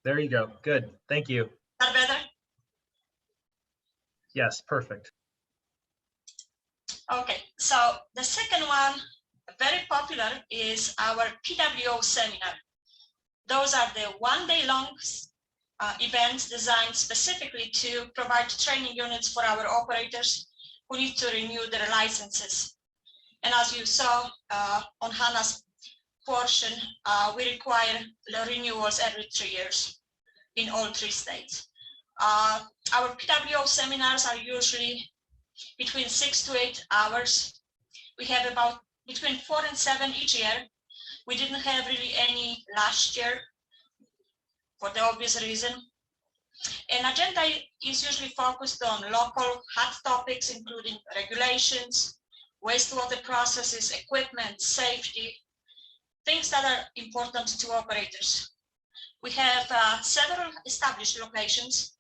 There you go. Good. Thank you. That better? Yes, perfect. Okay, so the second one, very popular, is our PWO seminar. Those are the one-day-long events designed specifically to provide training units for our operators who need to renew their licenses. And as you saw on Hannah's portion, we require the renewals every 3 years in all 3 states. Our PWO seminars are usually between 6 to 8 hours. We have about between 4 and 7 each year. We didn't have really any last year for the obvious reason. An agenda is usually focused on local hot topics, including regulations, wastewater processes, equipment, safety, things that are important to operators. We have several established locations,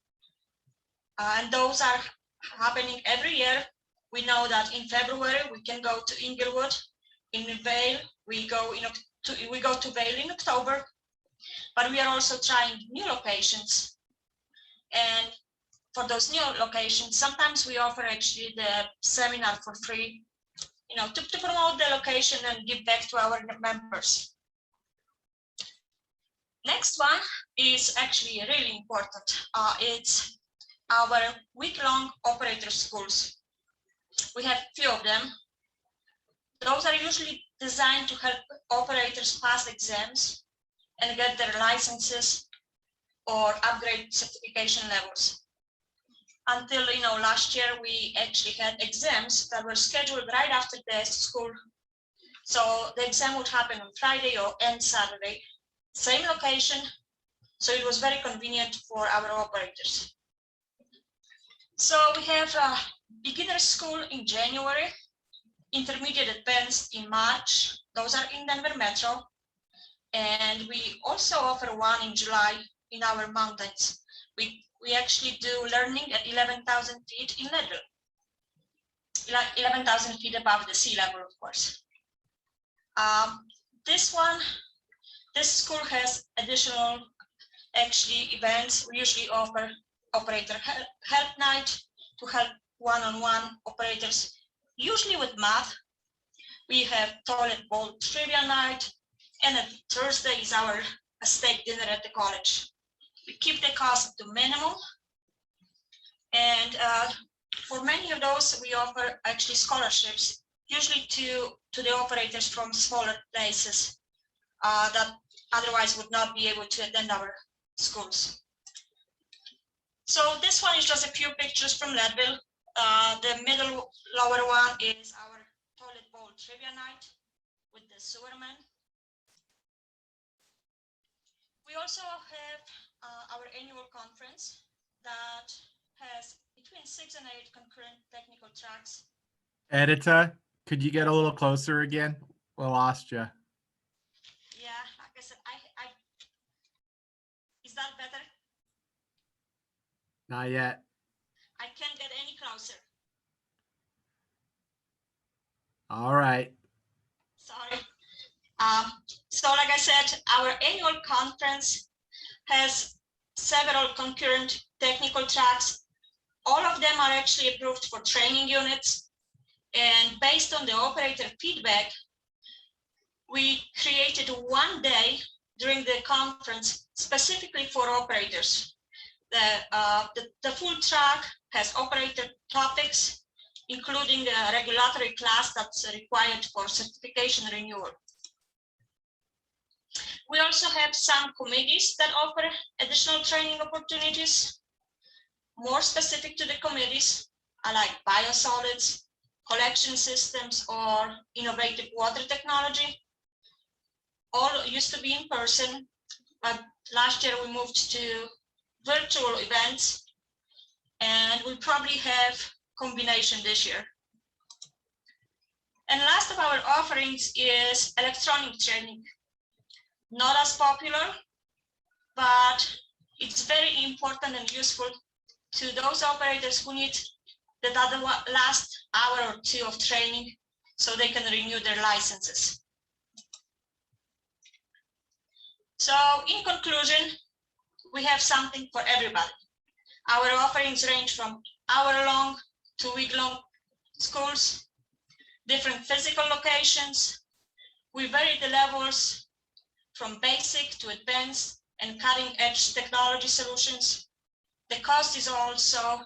and those are happening every year. We know that in February we can go to Inglewood. In Vail we go to Vail in October, but we are also trying new locations. And for those new locations, sometimes we offer actually the seminar for free, to promote the location and give back to our members. Next one is actually really important. It's our week-long operator schools. We have few of them. Those are usually designed to help operators pass exams and get their licenses or upgrade certification levels. Until last year, we actually had exams that were scheduled right after the school. So the exam would happen on Friday and Saturday, same location. So it was very convenient for our operators. So we have a beginner school in January, intermediate advanced in March. Those are in Denver Metro. And we also offer one in July in our mountains. We actually do learning at 11,000 feet in Leadville. 11,000 feet above the sea level, of course. This school has additional actually events. We usually offer operator help night to help one-on-one operators, usually with math. We have toilet bowl trivia night, and on Thursday is our steak dinner at the college. We keep the cost to minimum, and for many of those we offer actually scholarships, usually to the operators from smaller places that otherwise would not be able to attend our schools. So this one is just a few pictures from Leadville. The middle lower one is our toilet bowl trivia night with the sewerman. We also have our annual conference that has between 6 and 8 concurrent technical tracks. Edita, could you get a little closer again? We lost you. Yeah, like I said, is that better? Not yet. I can't get any closer. All right. Sorry. So like I said, our annual conference has several concurrent technical tracks. All of them are actually approved for training units. And based on the operator feedback, we created one day during the conference specifically for operators. The full track has operator topics, including a regulatory class that's required for certification renewal. We also have some committees that offer additional training opportunities. More specific to the committees are like biosolids, collection systems, or innovative water technology. All used to be in person, but last year we moved to virtual events, and we'll probably have combination this year. And last of our offerings is electronic training. Not as popular, but it's very important and useful to those operators who need the last hour or two of training so they can renew their licenses. So in conclusion, we have something for everybody. Our offerings range from hour-long to week-long schools, different physical locations. We vary the levels from basic to advanced and cutting-edge technology solutions. The cost is also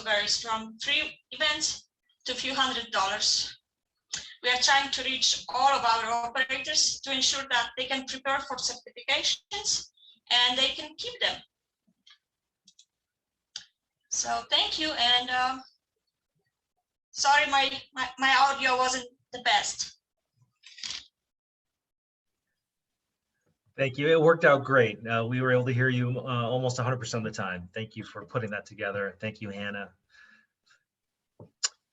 varies from free events to a few $100s. We are trying to reach all of our operators to ensure that they can prepare for certifications and they can keep them. So thank you, and sorry my audio wasn't the best. Thank you. It worked out great. We were able to hear you almost 100% of the time. Thank you for putting that together. Thank you, Hannah.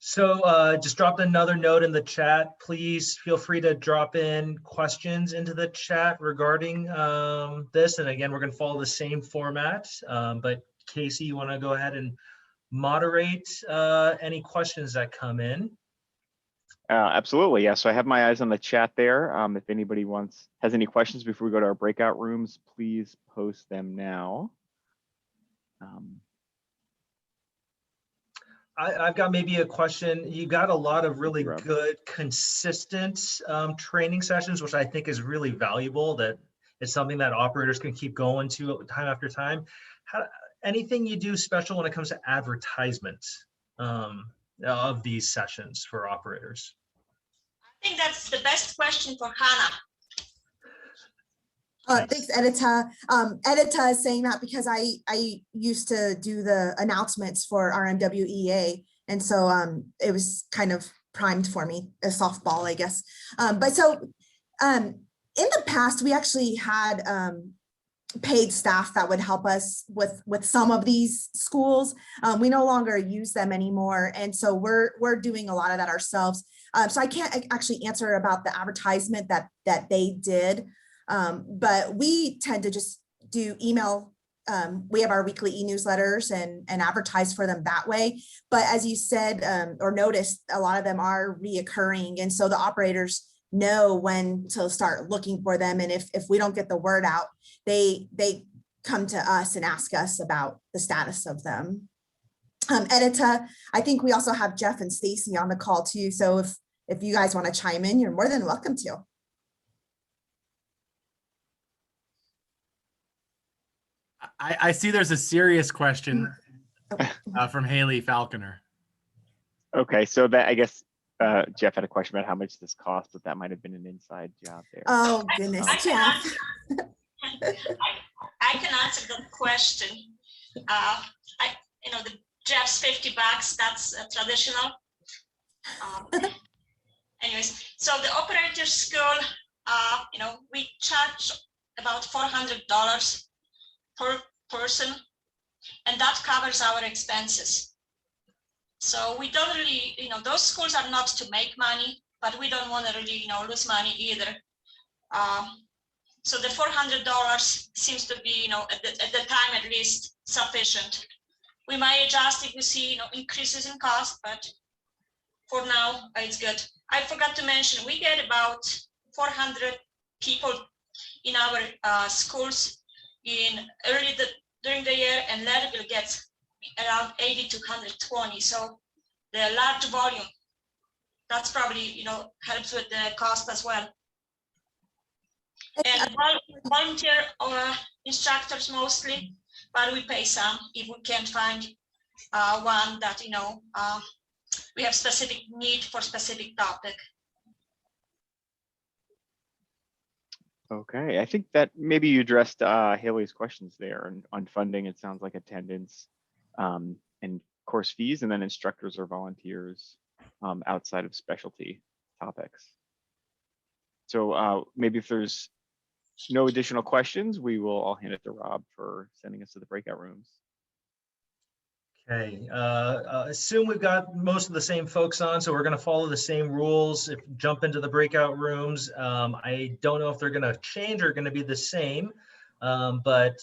So just dropped another note in the chat. Please feel free to drop in questions into the chat regarding this. And again, we're going to follow the same format. But Casey, you want to go ahead and moderate any questions that come in? Absolutely, yeah. So I have my eyes on the chat there. If anybody has any questions before we go to our breakout rooms, please post them now. I've got maybe a question. You got a lot of really good, consistent training sessions, which I think is really valuable. That it's something that operators can keep going to time after time. Anything you do special when it comes to advertisement of these sessions for operators? I think that's the best question for Hannah. Thanks, Edita. Edita is saying that because I used to do the announcements for RMWEA, and so it was kind of primed for me, a softball, I guess. But so in the past, we actually had paid staff that would help us with some of these schools. We no longer use them anymore, and so we're doing a lot of that ourselves. So I can't actually answer about the advertisement that they did. But we tend to just do email. We have our weekly e-newsletters and advertise for them that way. But as you said or noticed, a lot of them are reoccurring. And so the operators know when to start looking for them. And if we don't get the word out, they come to us and ask us about the status of them. Edita, I think we also have Jeff and Stacy on the call too. So if you guys want to chime in, you're more than welcome to. I see there's a serious question from Haley Falconer. Okay, so that I guess Jeff had a question about how much this cost, but that might have been an inside job there. Oh goodness, Jeff. I can answer that question. The Jeff's $50, that's traditional. Anyways, so the operator school, we charge about $400 per person, and that covers our expenses. So we don't really, those schools are not to make money, but we don't want to really, lose money either. So the $400 seems to be, at the time at least, sufficient. We might adjust if we see, increases in cost, but for now, it's good. I forgot to mention, we get about 400 people in our schools during the year, and later we'll get around 80 to 120. So the large volume, that's probably, helps with the cost as well. And volunteer instructors mostly, but we pay some if we can't find one that, we have specific need for specific topic. Okay, I think that maybe you addressed Haley's questions there on funding. It sounds like attendance and course fees, and then instructors or volunteers outside of specialty topics. So maybe if there's no additional questions, we will all hand it to Rob for sending us to the breakout rooms. Okay, assume we've got most of the same folks on, so we're going to follow the same rules. If jump into the breakout rooms, I don't know if they're going to change or going to be the same, but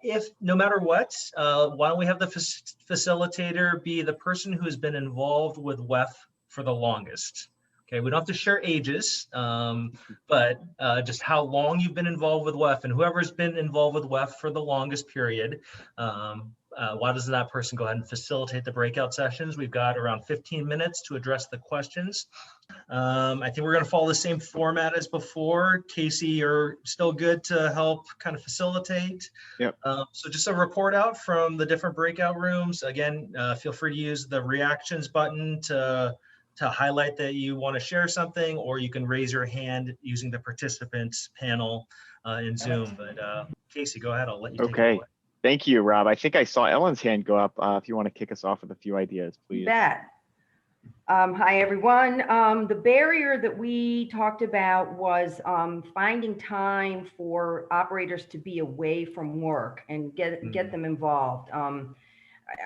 if no matter what, why don't we have the facilitator be the person who has been involved with WEF for the longest? Okay, we don't have to share ages, but just how long you've been involved with WEF, and whoever's been involved with WEF for the longest period. Why doesn't that person go ahead and facilitate the breakout sessions? We've got around 15 minutes to address the questions. I think we're going to follow the same format as before. Casey, you're still good to help kind of facilitate. Yep. So just a report out from the different breakout rooms. Again, feel free to use the reactions button to highlight that you want to share something, or you can raise your hand using the participants panel in Zoom. But Casey, go ahead. I'll let you take it away. Thank you, Rob. I think I saw Ellen's hand go up. If you want to kick us off with a few ideas, please. Hi, everyone. The barrier that we talked about was finding time for operators to be away from work and get them involved.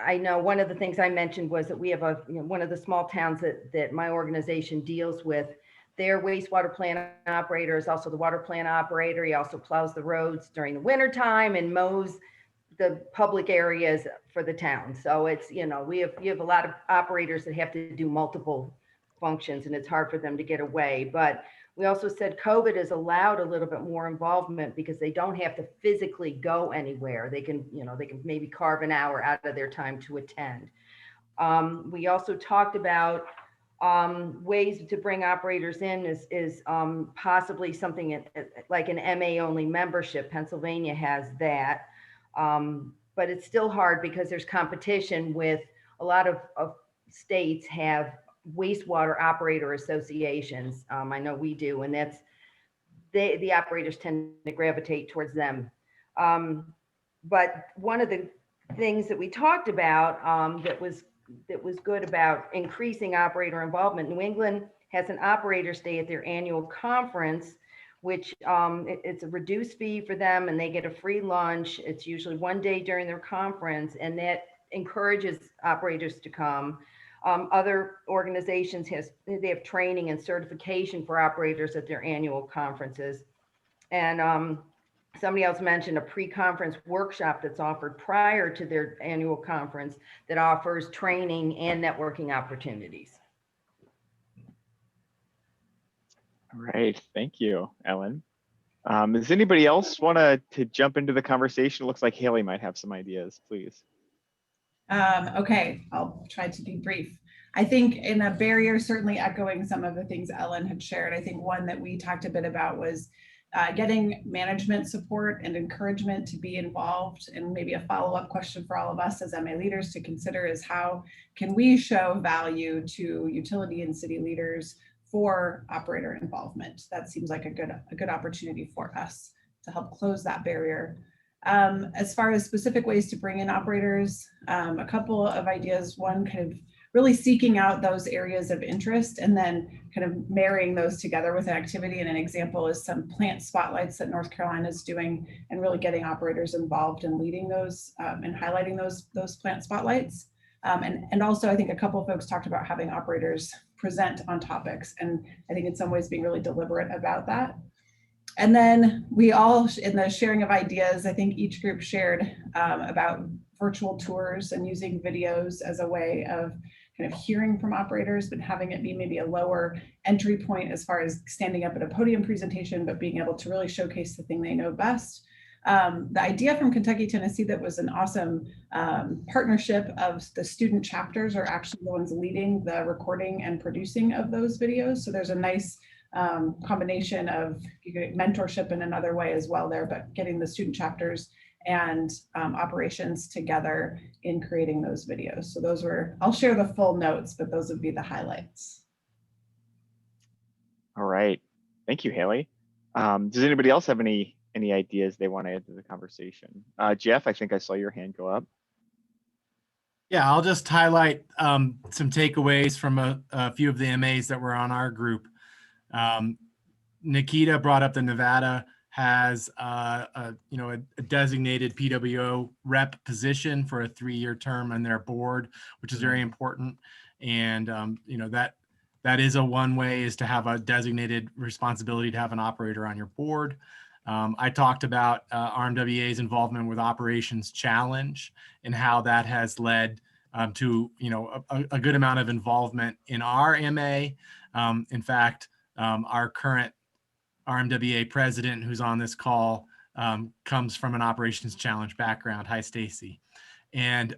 I know one of the things I mentioned was that we have one of the small towns that my organization deals with. Their wastewater plant operator is also the water plant operator. He also plows the roads during the winter time and mows the public areas for the town. So it's, you have a lot of operators that have to do multiple functions, and it's hard for them to get away. But we also said COVID has allowed a little bit more involvement because they don't have to physically go anywhere. They can, they can maybe carve an hour out of their time to attend. We also talked about ways to bring operators in is possibly something like an MA only membership. Pennsylvania has that. But it's still hard because there's competition with a lot of states have wastewater operator associations. I know we do, and that's the operators tend to gravitate towards them. But one of the things that we talked about that was good about increasing operator involvement, New England has an operators day at their annual conference, which it's a reduced fee for them, and they get a free lunch. It's usually one day during their conference, and that encourages operators to come. Other organizations they have training and certification for operators at their annual conferences. And somebody else mentioned a pre-conference workshop that's offered prior to their annual conference that offers training and networking opportunities. All right, thank you, Ellen. Does anybody else want to jump into the conversation? It looks like Haley might have some ideas, please. Okay, I'll try to be brief. I think in a barrier, certainly echoing some of the things Ellen had shared, I think one that we talked a bit about was getting management support and encouragement to be involved. And maybe a follow-up question for all of us as MA leaders to consider is how can we show value to utility and city leaders for operator involvement? That seems like a good opportunity for us to help close that barrier. As far as specific ways to bring in operators, a couple of ideas. One, kind of really seeking out those areas of interest and then kind of marrying those together with an activity. And an example is some plant spotlights that North Carolina is doing and really getting operators involved in leading those and highlighting those plant spotlights. And also, I think a couple of folks talked about having operators present on topics. And I think in some ways being really deliberate about that. And then we all, in the sharing of ideas, I think each group shared about virtual tours and using videos as a way of kind of hearing from operators, but having it be maybe a lower entry point as far as standing up at a podium presentation, but being able to really showcase the thing they know best. the idea from Kentucky, Tennessee, that was an awesome partnership of the student chapters are actually the ones leading the recording and producing of those videos. So there's a nice combination of mentorship in another way as well there, but getting the student chapters and operations together in creating those videos. So those were, I'll share the full notes, but those would be the highlights. All right. Thank you, Haley. Does anybody else have any ideas they want to add to the conversation? Jeff, I think I saw your hand go up. Yeah, I'll just highlight some takeaways from a few of the MAs that were on our group. Nikita brought up that Nevada has a designated PWO rep position for a 3-year term on their board, which is very important. And that is a one way is to have a designated responsibility to have an operator on your board. I talked about RMWA's involvement with Operations Challenge and how that has led to a good amount of involvement in our MA. In fact, our current RMWA president, who's on this call, comes from an Operations Challenge background. Hi, Stacy. And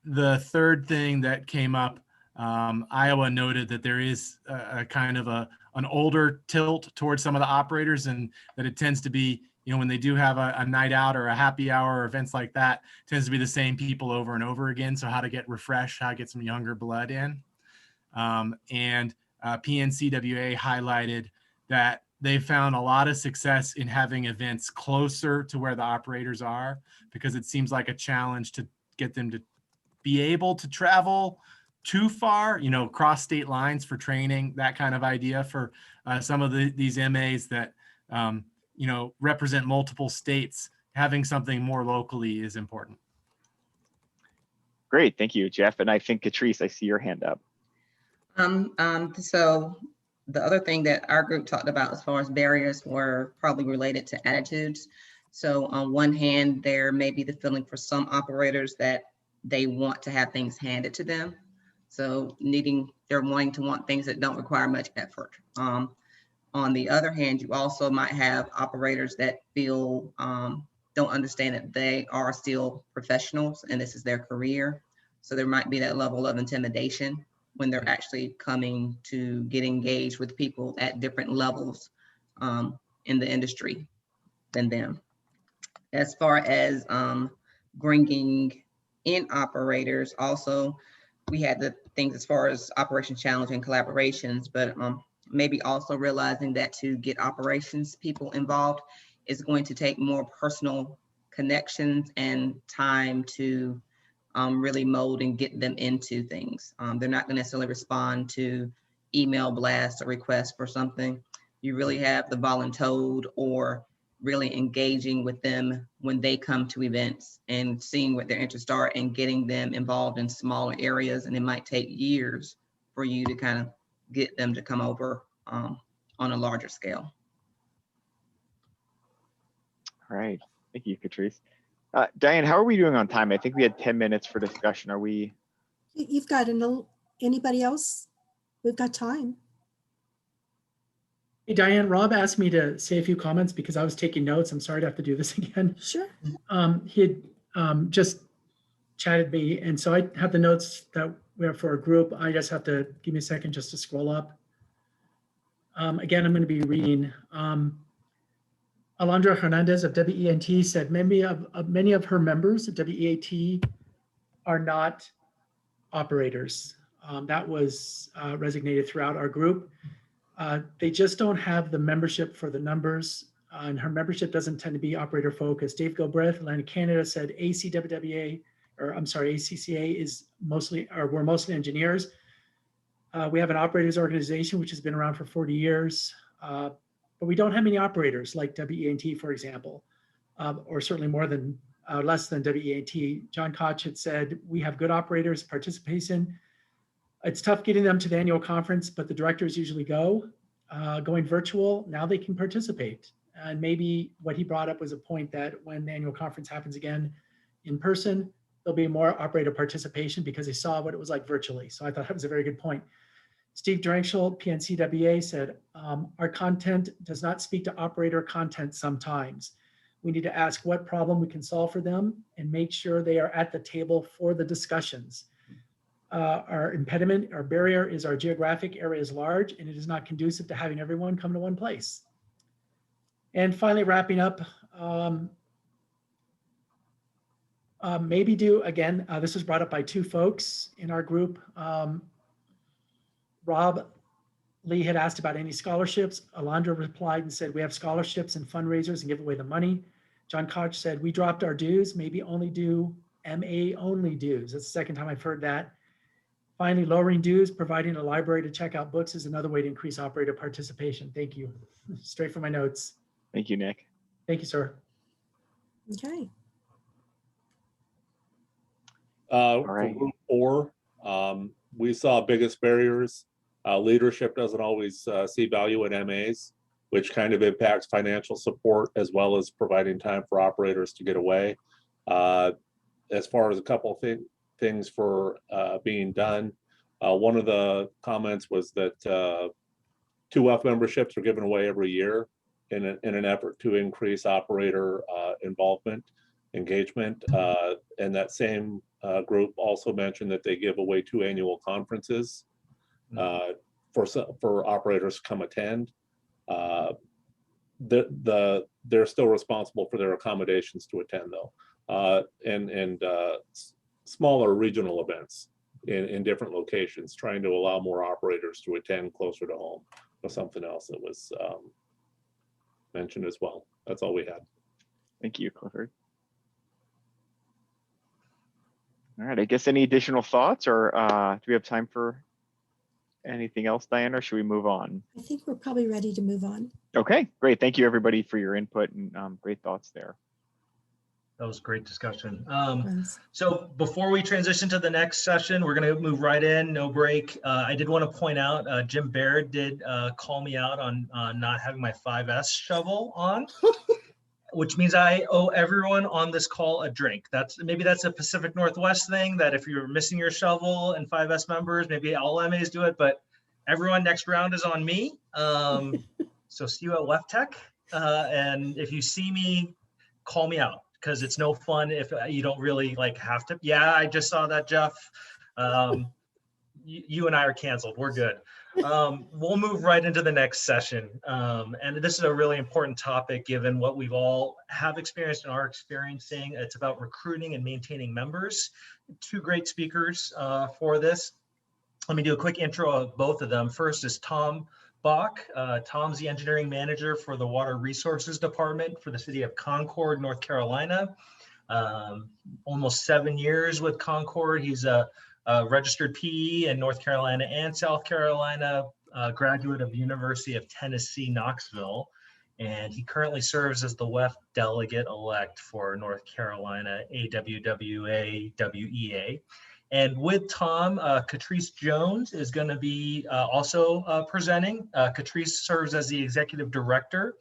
the third thing that came up, Iowa noted that there is a kind of an older tilt towards some of the operators, and that it tends to be, when they do have a night out or a happy hour or events like that, tends to be the same people over and over again. So how to get refreshed, how to get some younger blood in. And PNCWA highlighted that they found a lot of success in having events closer to where the operators are, because it seems like a challenge to get them to be able to travel too far, cross state lines for training, that kind of idea for some of these MAs that, represent multiple states. Having something more locally is important. Great, thank you, Jeff. And I think, Catrice, I see your hand up. So the other thing that our group talked about as far as barriers were probably related to attitudes. So on one hand, there may be the feeling for some operators that they want to have things handed to them. So they're wanting to want things that don't require much effort. On the other hand, you also might have operators that feel, don't understand that they are still professionals and this is their career. So there might be that level of intimidation when they're actually coming to get engaged with people at different levels in the industry than them. As far as bringing in operators, also, we had the things as far as Operation Challenge and collaborations, but maybe also realizing that to get operations people involved is going to take more personal connections and time to really mold and get them into things. They're not going to necessarily respond to email blasts or requests for something. You really have the voluntold or really engaging with them when they come to events and seeing what their interests are and getting them involved in smaller areas. And it might take years for you to kind of get them to come over on a larger scale. All right, thank you, Catrice. Diane, how are we doing on time? I think we had 10 minutes for discussion. Are we? You've got anybody else? We've got time. Hey, Diane, Rob asked me to say a few comments because I was taking notes. I'm sorry to have to do this again. Sure. He had just chatted me, and so I have the notes that we have for a group. I just have to give me a second just to scroll up. Again, I'm going to be reading. Alondra Hernandez of WENT said many of her members of WEAT are not operators. That was resonated throughout our group. They just don't have the membership for the numbers, and her membership doesn't tend to be operator focused. Dave Gilbreth, Atlantic Canada, said ACCA is we're mostly engineers. We have an operators organization which has been around for 40 years. But we don't have many operators like WEAT, for example, or certainly less than WEAT. John Koch had said, we have good operators, participation. It's tough getting them to the annual conference, but the directors usually go. Going virtual, now they can participate. And maybe what he brought up was a point that when the annual conference happens again in person, there'll be more operator participation because they saw what it was like virtually. So I thought that was a very good point. Steve Drenchel, PNCWA, said, our content does not speak to operator content sometimes. We need to ask what problem we can solve for them and make sure they are at the table for the discussions. Our impediment, our barrier is our geographic area is large and it is not conducive to having everyone come to one place. And finally, wrapping up, maybe do, again, this was brought up by two folks in our group. Rob Lee had asked about any scholarships. Alondra replied and said, we have scholarships and fundraisers and give away the money. John Koch said, we dropped our dues, maybe only do MA only dues. That's the second time I've heard that. Finally, lowering dues, providing a library to check out books is another way to increase operator participation. Thank you. Straight from my notes. Thank you, Nick. Thank you, sir. Okay. All For right. group 4, we saw biggest barriers. Leadership doesn't always see value in MAs, which kind of impacts financial support as well as providing time for operators to get away. As far as a couple of things for being done, one of the comments was that 2 WEF memberships are given away every year in an effort to increase operator involvement, engagement. And that same group also mentioned that they give away 2 annual conferences for operators to come attend. They're still responsible for their accommodations to attend though, and smaller regional events in different locations, trying to allow more operators to attend closer to home was something else that was mentioned as well. That's all we had. Thank you, Clifford. All right, I guess any additional thoughts, or do we have time for anything else, Diana, or should we move on? I think we're probably ready to move on. Okay, great. Thank you, everybody, for your input and great thoughts there. That was a great discussion. So before we transition to the next session, we're going to move right in, no break. I did want to point out, Jim Baird did call me out on not having my 5S shovel on, which means I owe everyone on this call a drink. Maybe that's a Pacific Northwest thing, that if you're missing your shovel and 5S members, maybe all MAs do it, but everyone, next round is on me. So see you at WEFTech. And if you see me, call me out, because it's no fun if you don't really have to. Yeah, I just saw that, Jeff. You and I are canceled. We're good. We'll move right into the next session. And this is a really important topic given what we've all have experienced and are experiencing. It's about recruiting and maintaining members. 2 great speakers for this. Let me do a quick intro of both of them. First is Tom Bach. Tom's the engineering manager for the Water Resources Department for the city of Concord, North Carolina. Almost 7 years with Concord. He's a registered PE in North Carolina and South Carolina, graduate of the University of Tennessee, Knoxville. And he currently serves as the WEF delegate-elect for North Carolina AWWA WEA. And with Tom, Catrice Jones is going to be also presenting. Catrice serves as the executive director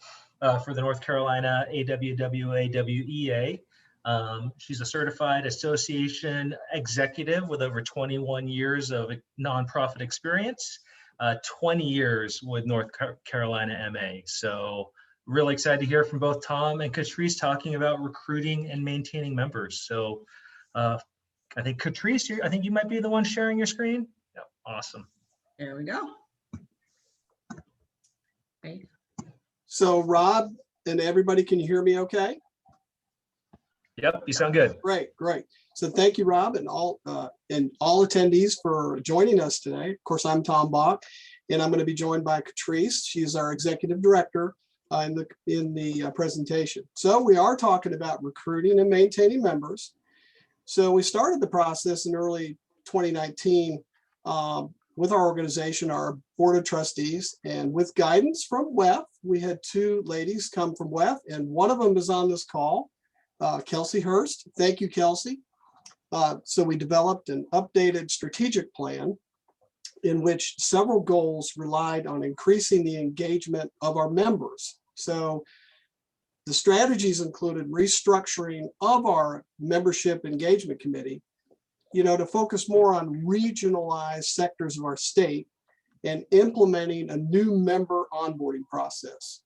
for the North Carolina AWWA WEA. She's a certified association executive with over 21 years of nonprofit experience, 20 years with North Carolina MA. So really excited to hear from both Tom and Catrice talking about recruiting and maintaining members. So I think Catrice, I think you might be the one sharing your screen. Yeah, awesome. There we go. Okay. So Rob and everybody, can you hear me okay? Yep, you sound good. Great, great. So thank you, Rob, and all attendees for joining us today. Of course, I'm Tom Bach, and I'm going to be joined by Catrice. She's our executive director in the presentation. So we are talking about recruiting and maintaining members. So we started the process in early 2019 with our organization, our board of trustees, and with guidance from WEF. We had 2 ladies come from WEF, and one of them is on this call. Kelsey Hurst. Thank you, Kelsey. So we developed an updated strategic plan in which several goals relied on increasing the engagement of our members. So the strategies included restructuring of our membership engagement committee, to focus more on regionalized sectors of our state and implementing a new member onboarding process.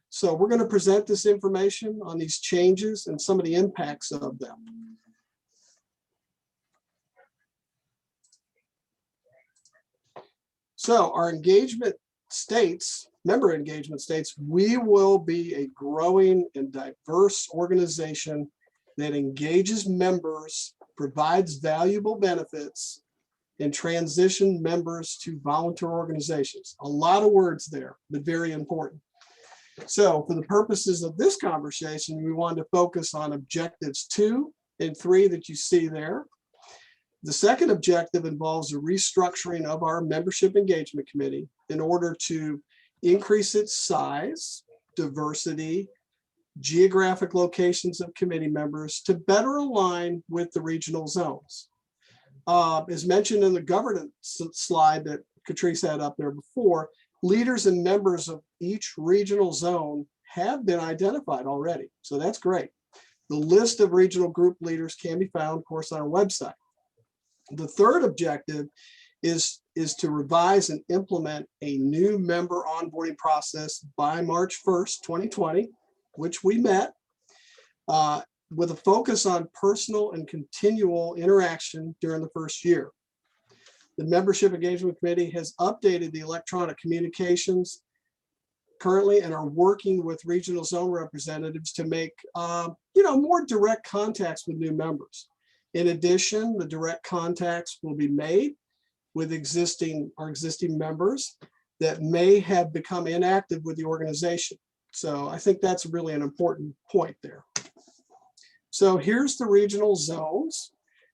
So we're going to present this information on these changes and some of the impacts of them. So our engagement states, member engagement states, we will be a growing and diverse organization that engages members, provides valuable benefits, and transition members to volunteer organizations. A lot of words there, but very important. So for the purposes of this conversation, we wanted to focus on objectives 2 and 3 that you see there. The second objective involves a restructuring of our membership engagement committee in order to increase its size, diversity, geographic locations of committee members to better align with the regional zones. As mentioned in the governance slide that Catrice had up there before, leaders and members of each regional zone have been identified already. So that's great. The list of regional group leaders can be found, of course, on our website. The third objective is to revise and implement a new member onboarding process by March 1st, 2020, which we met, with a focus on personal and continual interaction during the first year. The Membership Engagement Committee has updated the electronic communications currently and are working with regional zone representatives to make more direct contacts with new members. In addition, the direct contacts will be made with our existing members that may have become inactive with the organization. So I think that's really an important point there. So here's the regional zones.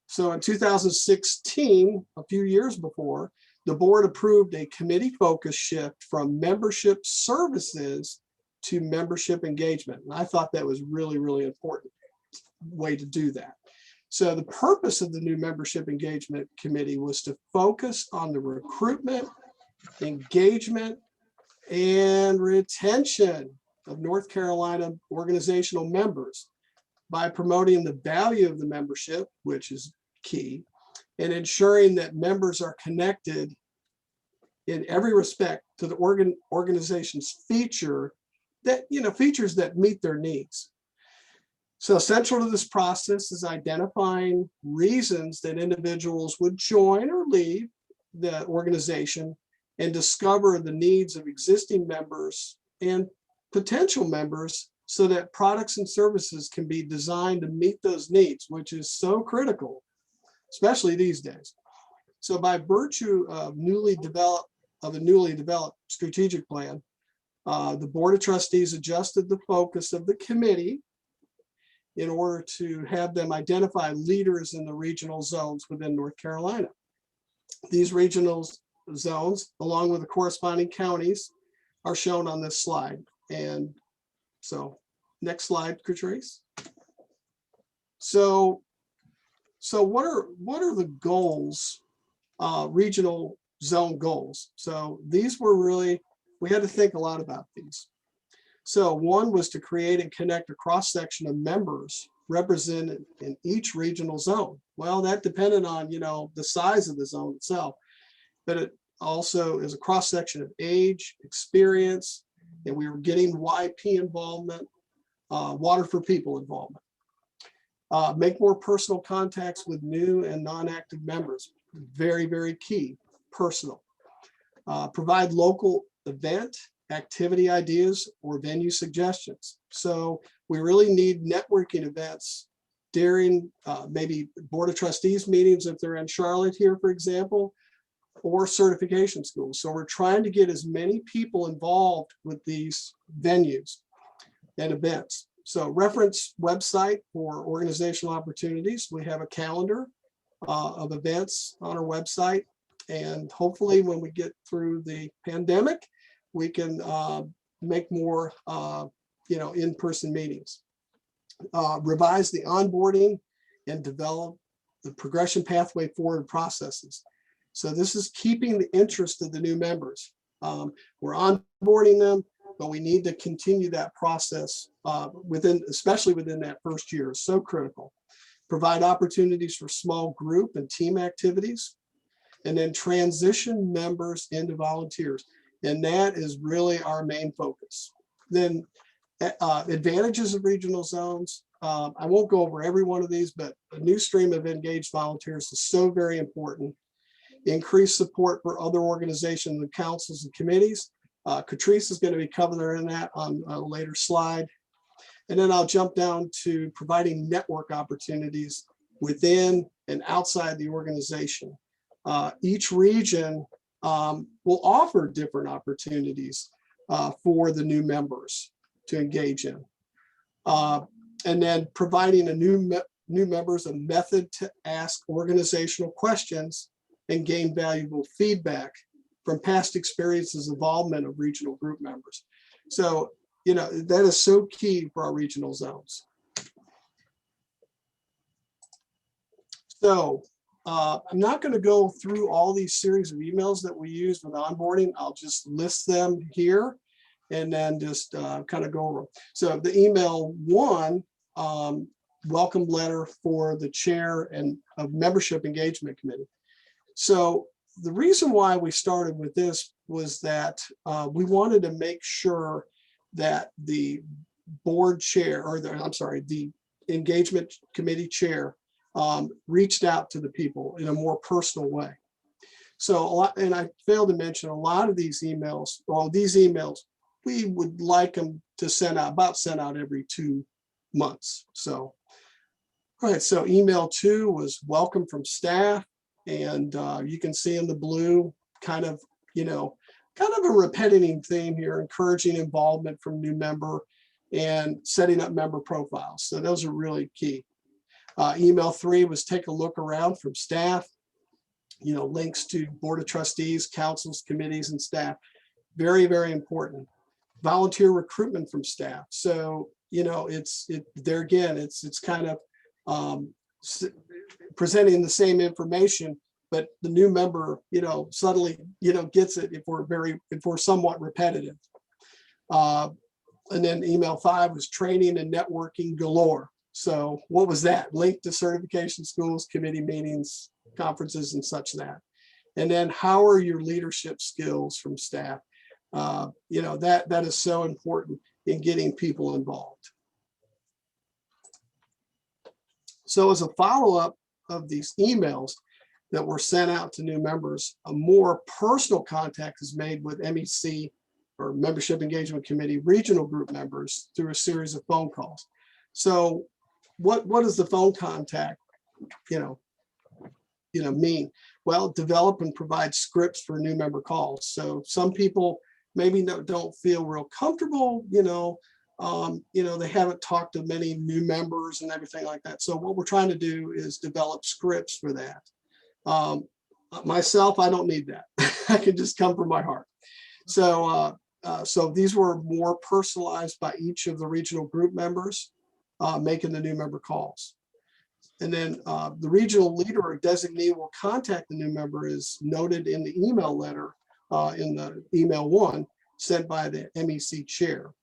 So in 2016, a few years before, the board approved a committee focus shift from membership services to membership engagement. And I thought that was really, really important way to do that. So the purpose of the new membership engagement committee was to focus on the recruitment, engagement, and retention of North Carolina organizational members by promoting the value of the membership, which is key, and ensuring that members are connected in every respect to the organization's features that meet their needs. So central to this process is identifying reasons that individuals would join or leave the organization and discover the needs of existing members and potential members so that products and services can be designed to meet those needs, which is so critical, especially these days. So by virtue of a newly developed strategic plan, the Board of Trustees adjusted the focus of the committee in order to have them identify leaders in the regional zones within North Carolina. These regional zones, along with the corresponding counties, are shown on this slide. And so next slide, Catrice. So what are the goals, regional zone goals? So these were really, we had to think a lot about these. So one was to create and connect a cross-section of members represented in each regional zone. Well, that depended on, the size of the zone itself, but it also is a cross-section of age, experience, and we were getting YP involvement, Water for People involvement. Make more personal contacts with new and non-active members. Very, very key, personal. Provide local event, activity ideas, or venue suggestions. So we really need networking events during maybe Board of Trustees meetings if they're in Charlotte here, for example, or certification schools. So we're trying to get as many people involved with these venues and events. So reference website for organizational opportunities. We have a calendar of events on our website. And hopefully when we get through the pandemic, we can make more in-person meetings. Revise the onboarding and develop the progression pathway forward processes. So this is keeping the interest of the new members. We're onboarding them, but we need to continue that process especially within that first year. Is so critical. Provide opportunities for small group and team activities, and then transition members into volunteers. And that is really our main focus. Then advantages of regional zones. I won't go over every one of these, but a new stream of engaged volunteers is so very important. Increased support for other organizations and councils and committees. Catrice is going to be covering that on a later slide. And then I'll jump down to providing network opportunities within and outside the organization. Each region will offer different opportunities for the new members to engage in. And then providing a new members a method to ask organizational questions and gain valuable feedback from past experiences involvement of regional group members. So, you know, that is so key for our regional zones. So I'm not going to go through all these series of emails that we use with onboarding. I'll just list them here and then just kind of go over them. So the email one, welcome letter for the chair and of membership engagement committee. So the reason why we started with this was that we wanted to make sure that the board chair, or the engagement committee chair reached out to the people in a more personal way. So a lot, and I failed to mention a lot of these emails, we would like them to send out every 2 months. So, all right, so email 2 was welcome from staff. And you can see in the blue kind of a repetitive theme here, encouraging involvement from new member and setting up member profiles. So those are really key. Email 3 was take a look around from staff, links to board of trustees, councils, committees, and staff. Very, very important. Volunteer recruitment from staff. So, it's kind of presenting the same information, but the new member, suddenly, gets it if we're somewhat repetitive. And then email 5 was training and networking galore. So what was that? Link to certification schools, committee meetings, conferences, and such that. And then how are your leadership skills from staff? That is so important in getting people involved. So as a follow-up of these emails that were sent out to new members, a more personal contact is made with MEC or Membership Engagement Committee regional group members through a series of phone calls. So what does the phone contact, mean? Well, develop and provide scripts for new member calls. So some people maybe don't feel real comfortable, they haven't talked to many new members and everything like that. So what we're trying to do is develop scripts for that. Myself, I don't need that. I can just come from my heart. So, so these were more personalized by each of the regional group members making the new member calls. And then the regional leader or designee will contact the new member as noted in the email letter in the email 1 sent by the MEC chair.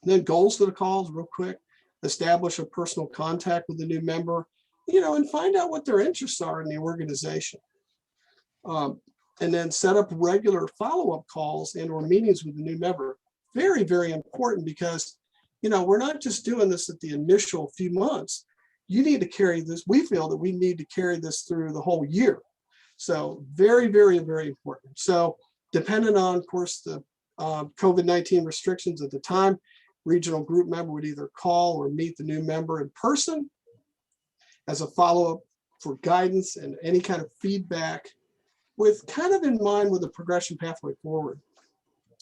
And then goals for the calls, real quick, establish a personal contact with the new member, and find out what their interests are in the organization. And then set up regular follow-up calls and or meetings with the new member. Very, very important because, we're not just doing this at the initial few months. You need to carry this. We feel that we need to carry this through the whole year. So very, very, very important. So depending on, of course, the COVID-19 restrictions at the time, regional group member would either call or meet the new member in person as a follow-up for guidance and any kind of feedback with kind of in mind with a progression pathway forward.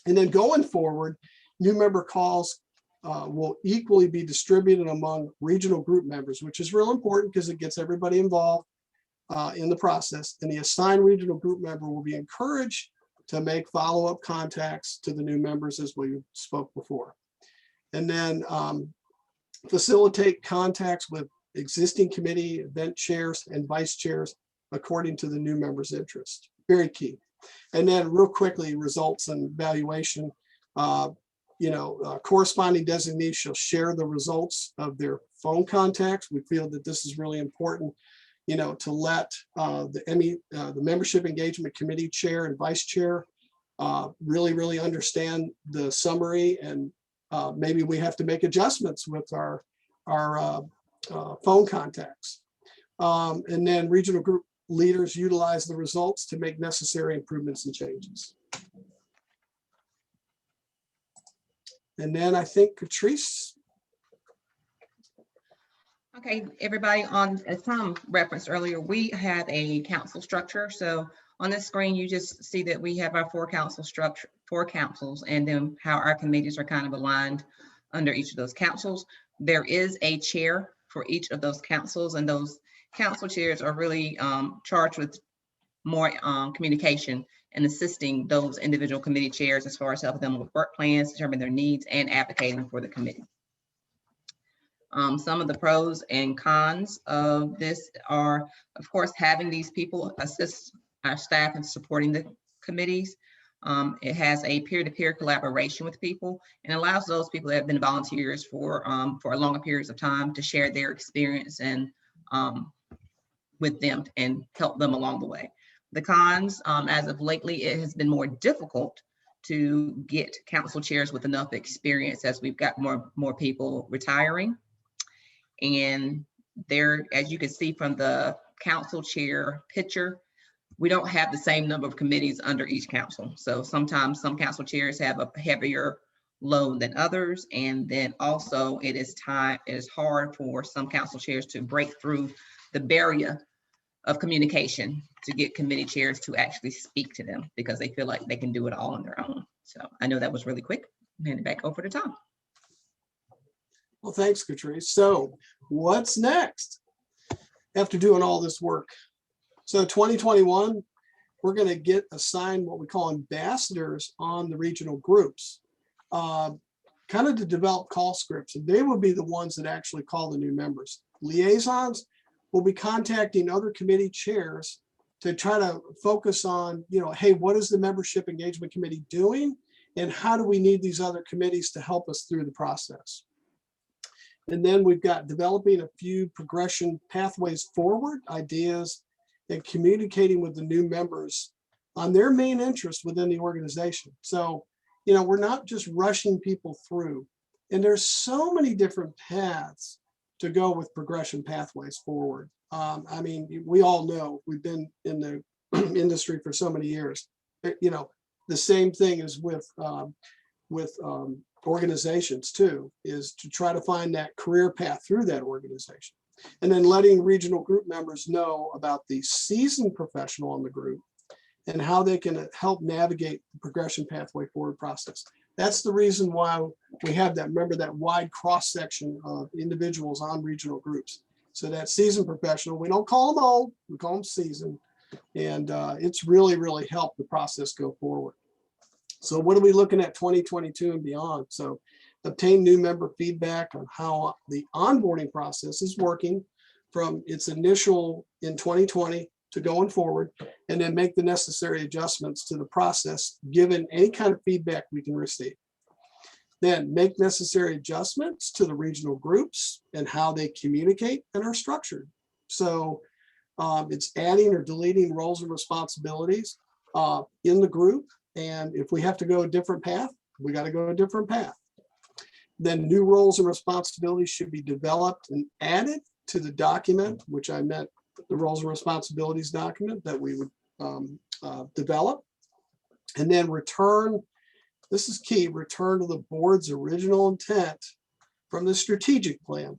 And then going forward, new member calls will equally be distributed among regional group members, which is real important because it gets everybody involved in the process. And the assigned regional group member will be encouraged to make follow-up contacts to the new members as we spoke before. And then facilitate contacts with existing committee, event chairs, and vice chairs according to the new member's interest. Very key. And then real quickly, results and evaluation. Corresponding designees shall share the results of their phone contacts. We feel that this is really important, to let the Membership Engagement Committee chair and vice chair really, really understand the summary and maybe we have to make adjustments with our phone contacts. And then regional group leaders utilize the results to make necessary improvements and changes. And then I think Patrice. Okay, everybody, as Tom referenced earlier, we have a council structure. So on this screen, you just see that we have our 4 councils, and then how our committees are kind of aligned under each of those councils. There is a chair for each of those councils, and those council chairs are really charged with more communication and assisting those individual committee chairs as far as helping them with work plans, determine their needs, and advocating for the committee. Some of the pros and cons of this are, of course, having these people assist our staff in supporting the committees. It has a peer-to-peer collaboration with people and allows those people that have been volunteers for longer periods of time to share their experience and with them and help them along the way. The cons, as of lately, it has been more difficult to get council chairs with enough experience as we've got more people retiring. And there, as you can see from the council chair picture, we don't have the same number of committees under each council. So sometimes some council chairs have a heavier load than others. And then also it is hard for some council chairs to break through the barrier of communication to get committee chairs to actually speak to them because they feel like they can do it all on their own. So I know that was really quick. Hand it back over to Tom. Well, thanks, Katrice. So what's next after doing all this work? So 2021, we're going to get assigned what we call ambassadors on the regional groups, kind of to develop call scripts. And they will be the ones that actually call the new members. Liaisons will be contacting other committee chairs to try to focus on, hey, what is the membership engagement committee doing? And how do we need these other committees to help us through the process? And then we've got developing a few progression pathways forward ideas and communicating with the new members on their main interest within the organization. So, we're not just rushing people through. And there's so many different paths to go with progression pathways forward. I mean, we all know, we've been in the industry for so many years. The same thing is with organizations too, is to try to find that career path through that organization. And then letting regional group members know about the seasoned professional in the group and how they can help navigate the progression pathway forward process. That's the reason why we have that, remember, that wide cross section of individuals on regional groups. So that seasoned professional, we don't call them old, we call them seasoned. And it's really, really helped the process go forward. So what are we looking at 2022 and beyond? So obtain new member feedback on how the onboarding process is working from its initial in 2020 to going forward, and then make the necessary adjustments to the process given any kind of feedback we can receive. Then make necessary adjustments to the regional groups and how they communicate and are structured. So it's adding or deleting roles and responsibilities in the group. And if we have to go a different path, we got to go a different path. Then new roles and responsibilities should be developed and added to the document, which I meant the roles and responsibilities document that we would develop. And then return, this is key, return to the board's original intent from the strategic plan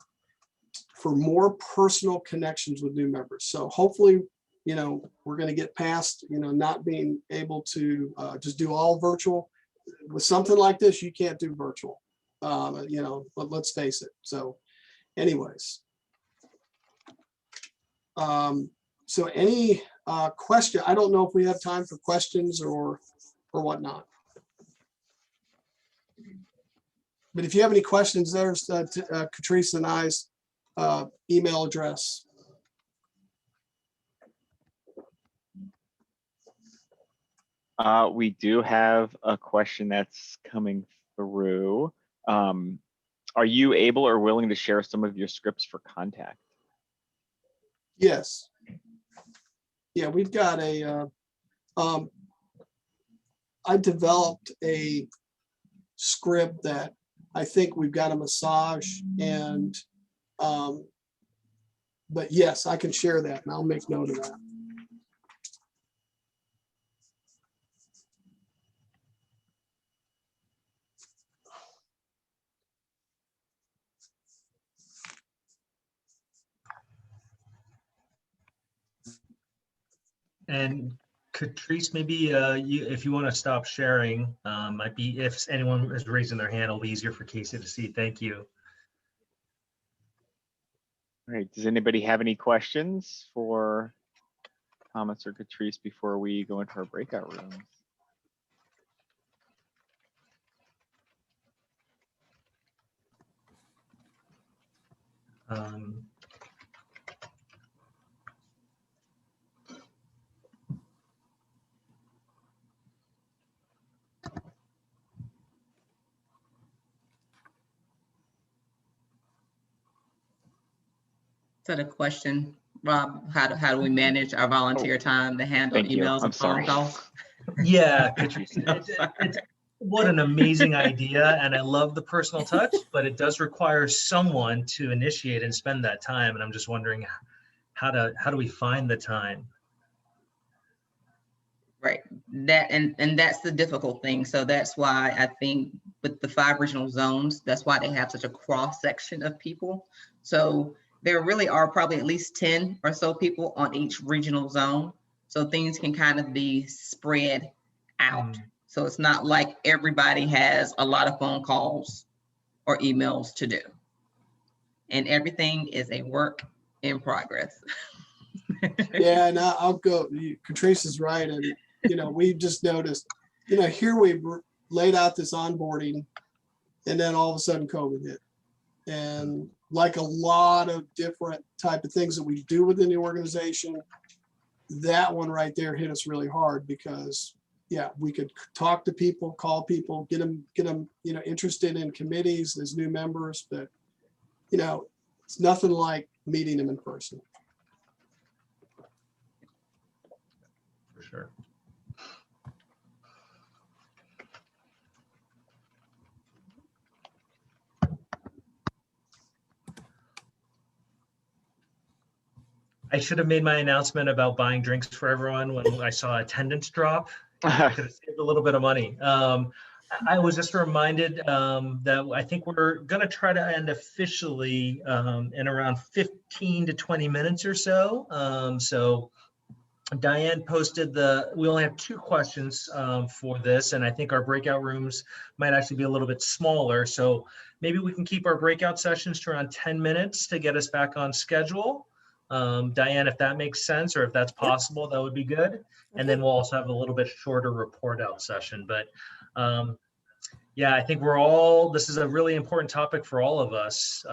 for more personal connections with new members. So hopefully, we're going to get past, not being able to just do all virtual. With something like this, you can't do virtual, but let's face it. So anyways, so any question, I don't know if we have time for questions or whatnot. But if you have any questions, there's Katrice and I's email address. We do have a question that's coming through. Are you able or willing to share some of your scripts for contact? Yes. Yeah, we've got I developed a script that I think we've got a massage and, but yes, I can share that and I'll make note of that. And Catrice, maybe if you want to stop sharing, might be if anyone is raising their hand, it'll be easier for Casey to see. Thank you. All right, does anybody have any questions for Thomas or Catrice before we go into our breakout rooms? So the question, Rob, how do we manage our volunteer time to handle Thank you. emails I'm and phone sorry. calls? Yeah, Catrice, what an amazing idea. And I love the personal touch, but it does require someone to initiate and spend that time. And I'm just wondering how do we find the time? Right. That and that's the difficult thing. So that's why I think with the 5 regional zones, that's why they have such a cross section of people. So there really are probably at least 10 or so people on each regional zone. So things can kind of be spread out. So it's not like everybody has a lot of phone calls or emails to do. And everything is a work in progress. Yeah, and I'll go, Catrice is right. And, you know, we just noticed, you know, here we laid out this onboarding and then all of a sudden COVID hit. And like a lot of different type of things that we do within the organization, that one right there hit us really hard because, yeah, we could talk to people, call people, get them, you know, interested in committees as new members, but, you know, it's nothing like meeting them in person. For sure. I should have made my announcement about buying drinks for everyone when I saw attendance drop. I could have saved a little bit of money. I was just reminded that I think we're going to try to end officially in around 15 to 20 minutes or so. So Diane posted we only have 2 questions for this, and I think our breakout rooms might actually be a little bit smaller. So maybe we can keep our breakout sessions to around 10 minutes to get us back on schedule. Diane, if that makes sense, or if that's possible, that would be good. Okay. And then we'll also have a little bit shorter report out session. But yeah, I think this is a really important topic for all of us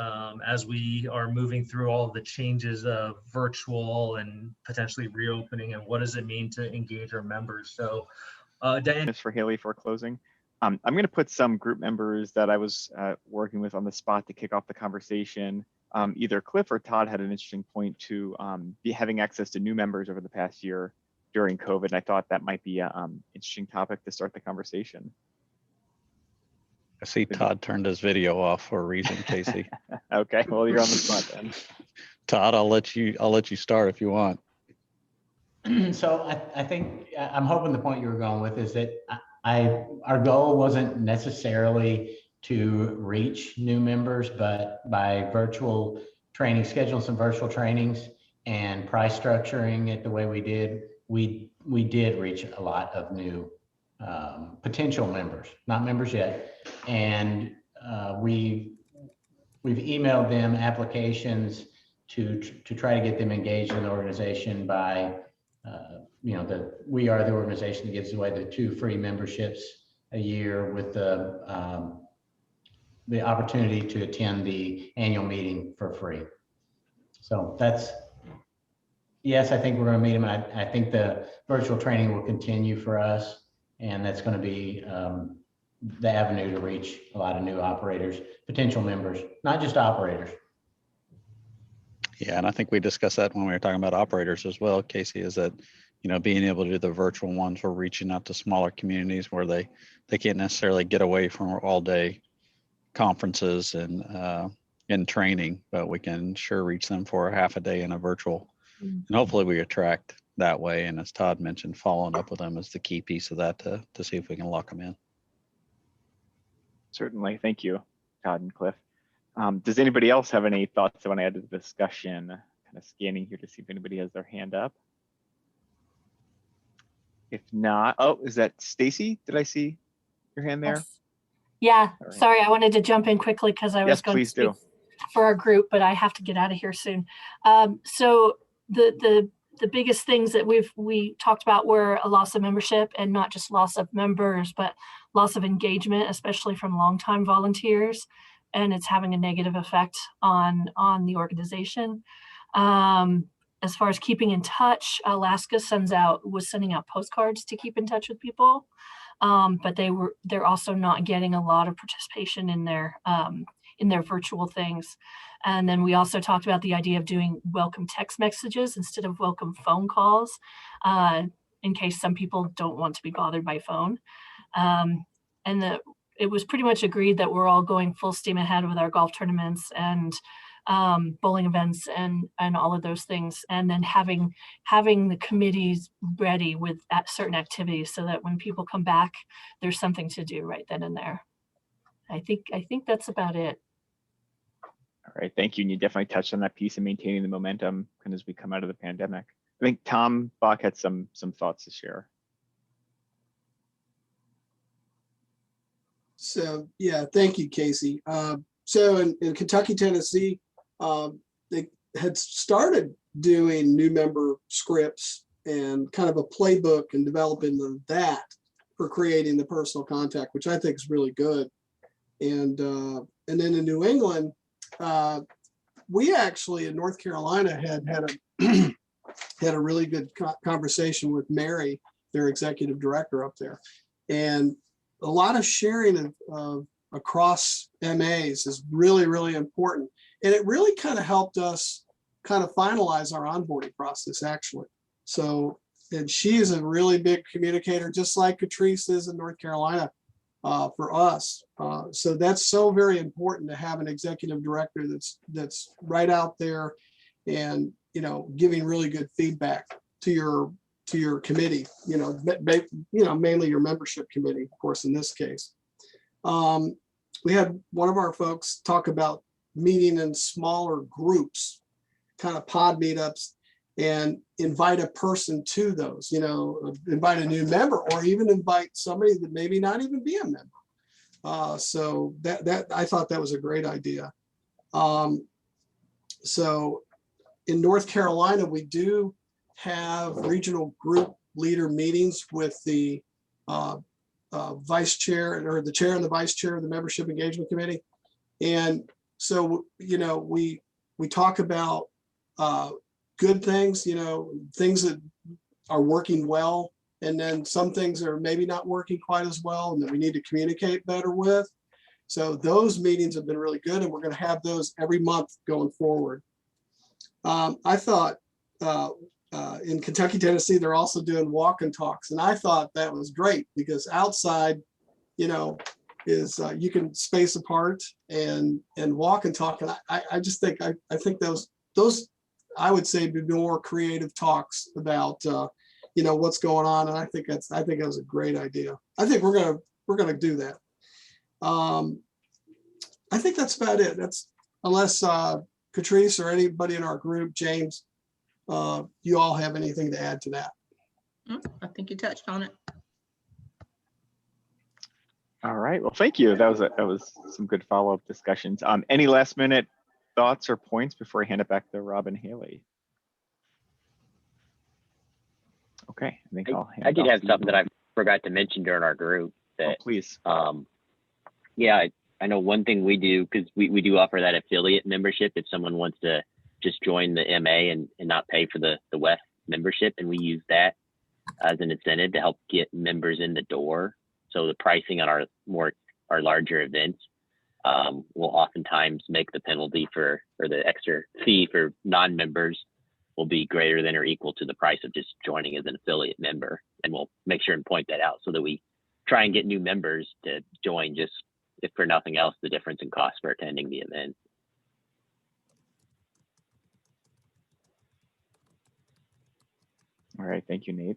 as we are moving through all of the changes of virtual and potentially reopening, and what does it mean to engage our members. So Diane. For Haley for closing. I'm going to put some group members that I was working with on the spot to kick off the conversation. Either Cliff or Todd had an interesting point to be having access to new members over the past year during COVID. And I thought that might be an interesting topic to start the conversation. I see Todd turned his video off for a reason, Casey. Okay, well, you're on the spot then. Todd, I'll let you start if you want. So I think I'm hoping the point you were going with is that our goal wasn't necessarily to reach new members, but by virtual training, scheduling some virtual trainings and price structuring it the way we did, we did reach a lot of new potential members, not members yet. And we've emailed them applications to try to get them engaged in the organization by, we are the organization that gives away the 2 free memberships a year with the opportunity to attend the annual meeting for free. So yes, I think we're going to meet them. I think the virtual training will continue for us, and that's going to be the avenue to reach a lot of new operators, potential members, not just operators. Yeah, and I think we discussed that when we were talking about operators as well, Casey, is that, being able to do the virtual ones, we're reaching out to smaller communities where they can't necessarily get away from all day conferences and training, but we can sure reach them for a half a day in a virtual. And hopefully we attract that way. And as Todd mentioned, following up with them is the key piece of that to see if we can lock them in. Certainly. Thank you, Todd and Cliff. Does anybody else have any thoughts they want to add to the discussion? Kind of scanning here to see if anybody has their hand up. If not, oh, is that Stacy? Did I see your hand there? Yes. Yeah, All right. sorry, I wanted to jump in quickly because I was Yes, going to please speak do. for our group, but I have to get out of here soon. So the biggest things that we talked about were a loss of membership, and not just loss of members, but loss of engagement, especially from longtime volunteers, and it's having a negative effect on the organization. As far as keeping in touch, Alaska was sending out postcards to keep in touch with people, but they're also not getting a lot of participation in their virtual things. And then we also talked about the idea of doing welcome text messages instead of welcome phone calls, in case some people don't want to be bothered by phone. It was pretty much agreed that we're all going full steam ahead with our golf tournaments and bowling events and all of those things, and then having the committees ready with certain activities so that when people come back, there's something to do right then and there. I think that's about it. All right, thank you. And you definitely touched on that piece of maintaining the momentum and as we come out of the pandemic. I think Tom Bach had some thoughts to share. So yeah, thank you, Casey. So in Kentucky, Tennessee, they had started doing new member scripts and kind of a playbook and developing that for creating the personal contact, which I think is really good. And then in New England, we actually in North Carolina had a really good conversation with Mary, their executive director up there, and a lot of sharing of across MAs is really, really important. And it really kind of helped us kind of finalize our onboarding process, actually. So, and she is a really big communicator, just like Catrice is in North Carolina for us. So that's so very important to have an executive director that's right out there and, giving really good feedback to your committee, mainly your membership committee, of course, in this case. We had one of our folks talk about meeting in smaller groups, kind of pod meetups, and invite a person to those, invite a new member or even invite somebody that maybe not even be a member. So that I thought that was a great idea. So in North Carolina, we do have regional group leader meetings with the vice chair or the chair and the vice chair of the membership engagement committee. And so, we talk about good things, things that are working well, and then some things are maybe not working quite as well and that we need to communicate better with. So those meetings have been really good, and we're going to have those every month going forward. I thought in Kentucky, Tennessee, they're also doing walk and talks. And I thought that was great because outside, is you can space apart and walk and talk. And I just think, I think those I would say be more creative talks about, what's going on. And I think that was a great idea. I think we're going to do that. I think that's about it. That's unless Catrice or anybody in our group, James, you all have anything to add to that? I think you touched on it. All right. Well, thank you. That was some good follow-up discussions. Any last minute thoughts or points before I hand it back to Rob and Haley? Okay. I think I did have something that I forgot to mention during our group. That, please. Yeah, I know one thing we do, because we do offer that affiliate membership if someone wants to just join the MA and not pay for the WEF membership, and we use that as an incentive to help get members in the door. So the pricing on our larger events will oftentimes make the penalty or the extra fee for non-members will be greater than or equal to the price of just joining as an affiliate member. And we'll make sure and point that out so that we try and get new members to join just if for nothing else, the difference in cost for attending the event. All right, thank you, Nate.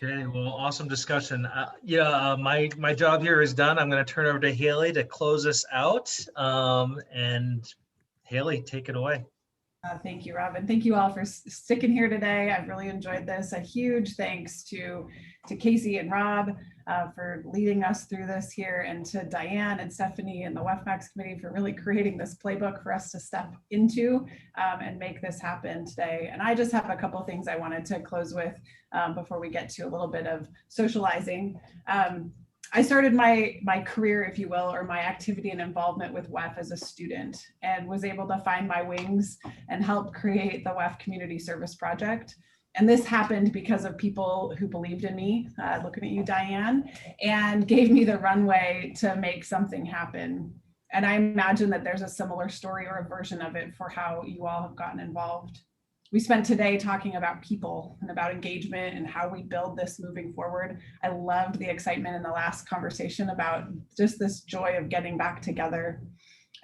Okay, well, awesome discussion. My job here is done. I'm going to turn over to Haley to close us out. And Haley, take it away. Thank you, Robin. Thank you all for sticking here today. I've really enjoyed this. A huge thanks to Casey and Rob for leading us through this here, and to Diane and Stephanie and the WEFMAX committee for really creating this playbook for us to step into and make this happen today. And I just have a couple of things I wanted to close with before we get to a little bit of socializing. I started my career, if you will, or my activity and involvement with WEF as a student, and was able to find my wings and help create the WEF Community Service Project. And this happened because of people who believed in me, looking at you, Diane, and gave me the runway to make something happen. And I imagine that there's a similar story or a version of it for how you all have gotten involved. We spent today talking about people and about engagement and how we build this moving forward. I loved the excitement in the last conversation about just this joy of getting back together.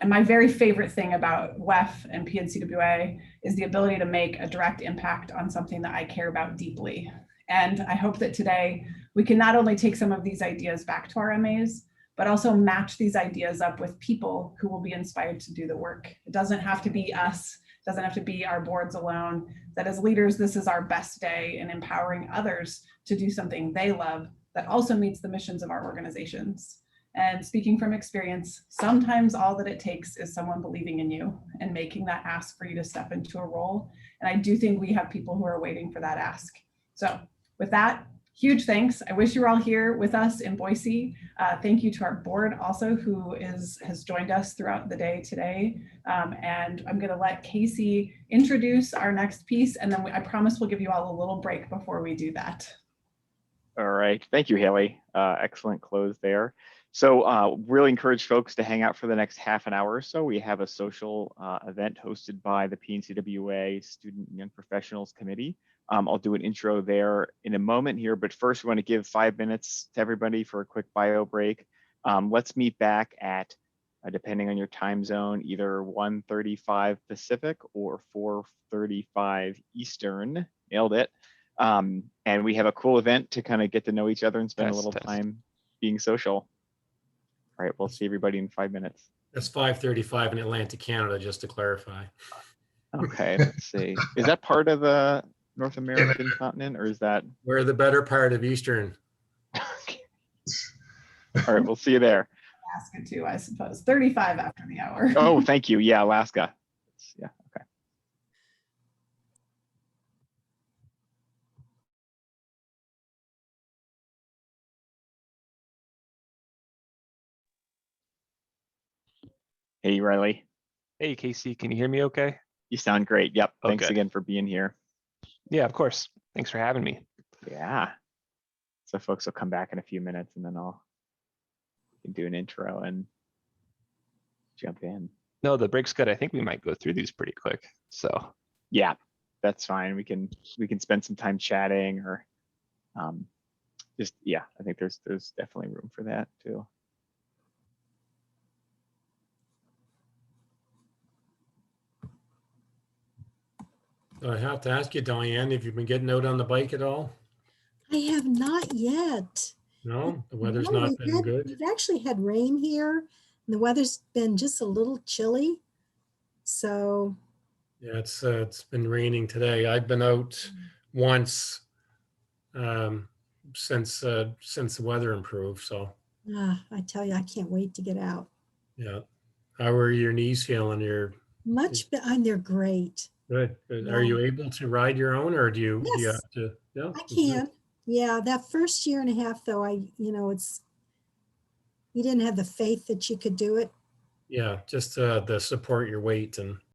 And my very favorite thing about WEF and PNCWA is the ability to make a direct impact on something that I care about deeply. And I hope that today we can not only take some of these ideas back to our MAs, but also match these ideas up with people who will be inspired to do the work. It doesn't have to be us. Doesn't have to be our boards alone. That as leaders, this is our best day in empowering others to do something they love that also meets the missions of our organizations. And speaking from experience, sometimes all that it takes is someone believing in you and making that ask for you to step into a role. And I do think we have people who are waiting for that ask. So with that, huge thanks. I wish you were all here with us in Boise. Thank you to our board also, who has joined us throughout the day today. And I'm going to let Casey introduce our next piece, and then I promise we'll give you all a little break before we do that. All right, thank you, Haley. Excellent close there. So really encourage folks to hang out for the next half an hour or so. We have a social event hosted by the PNCWA Student and Young Professionals Committee. I'll do an intro there in a moment here, but first we want to give 5 minutes to everybody for a quick bio break. Let's meet back at, depending on your time zone, either 1:35 Pacific or 4:35 Eastern. Nailed it. And we have a cool event to kind of get to know each other and spend a little time being social. All right, we'll see everybody in 5 minutes. That's 5:35 in Atlantic, Canada, just to clarify. Okay, let's see. Is that part of the North American continent, or is that? We're the better part of Eastern. All right, we'll see you there. Alaska too, I suppose. 35 after the hour. Oh, thank you. Yeah, Alaska. Yeah, okay. Hey, Riley. Hey, Casey, can you hear me okay? You sound great. Yep. Oh, Thanks good. again for being here. Yeah, of course. Thanks for having me. Yeah. So folks will come back in a few minutes, and then I'll do an intro and jump in. No, the break's good. I think we might go through these pretty quick. So yeah, that's fine. We can spend some time chatting, or just, yeah, I think there's definitely room for that too. I have to ask you, Diane, if you've been getting out on the bike at all? I have not yet. No, the weather's No, not been good. We've actually had rain here, and the weather's been just a little chilly. So Yeah, it's been raining today. I've been out once since the weather improved. So I tell you, I can't wait to get out. yeah, how are your knees feeling? Much better. They're great. Good. Yeah. Are you able to ride your own, or do you Yes, have to? Yeah, I can. Yeah, that first year and a half, though, you didn't have the faith that you could do it. Yeah, just the support your weight and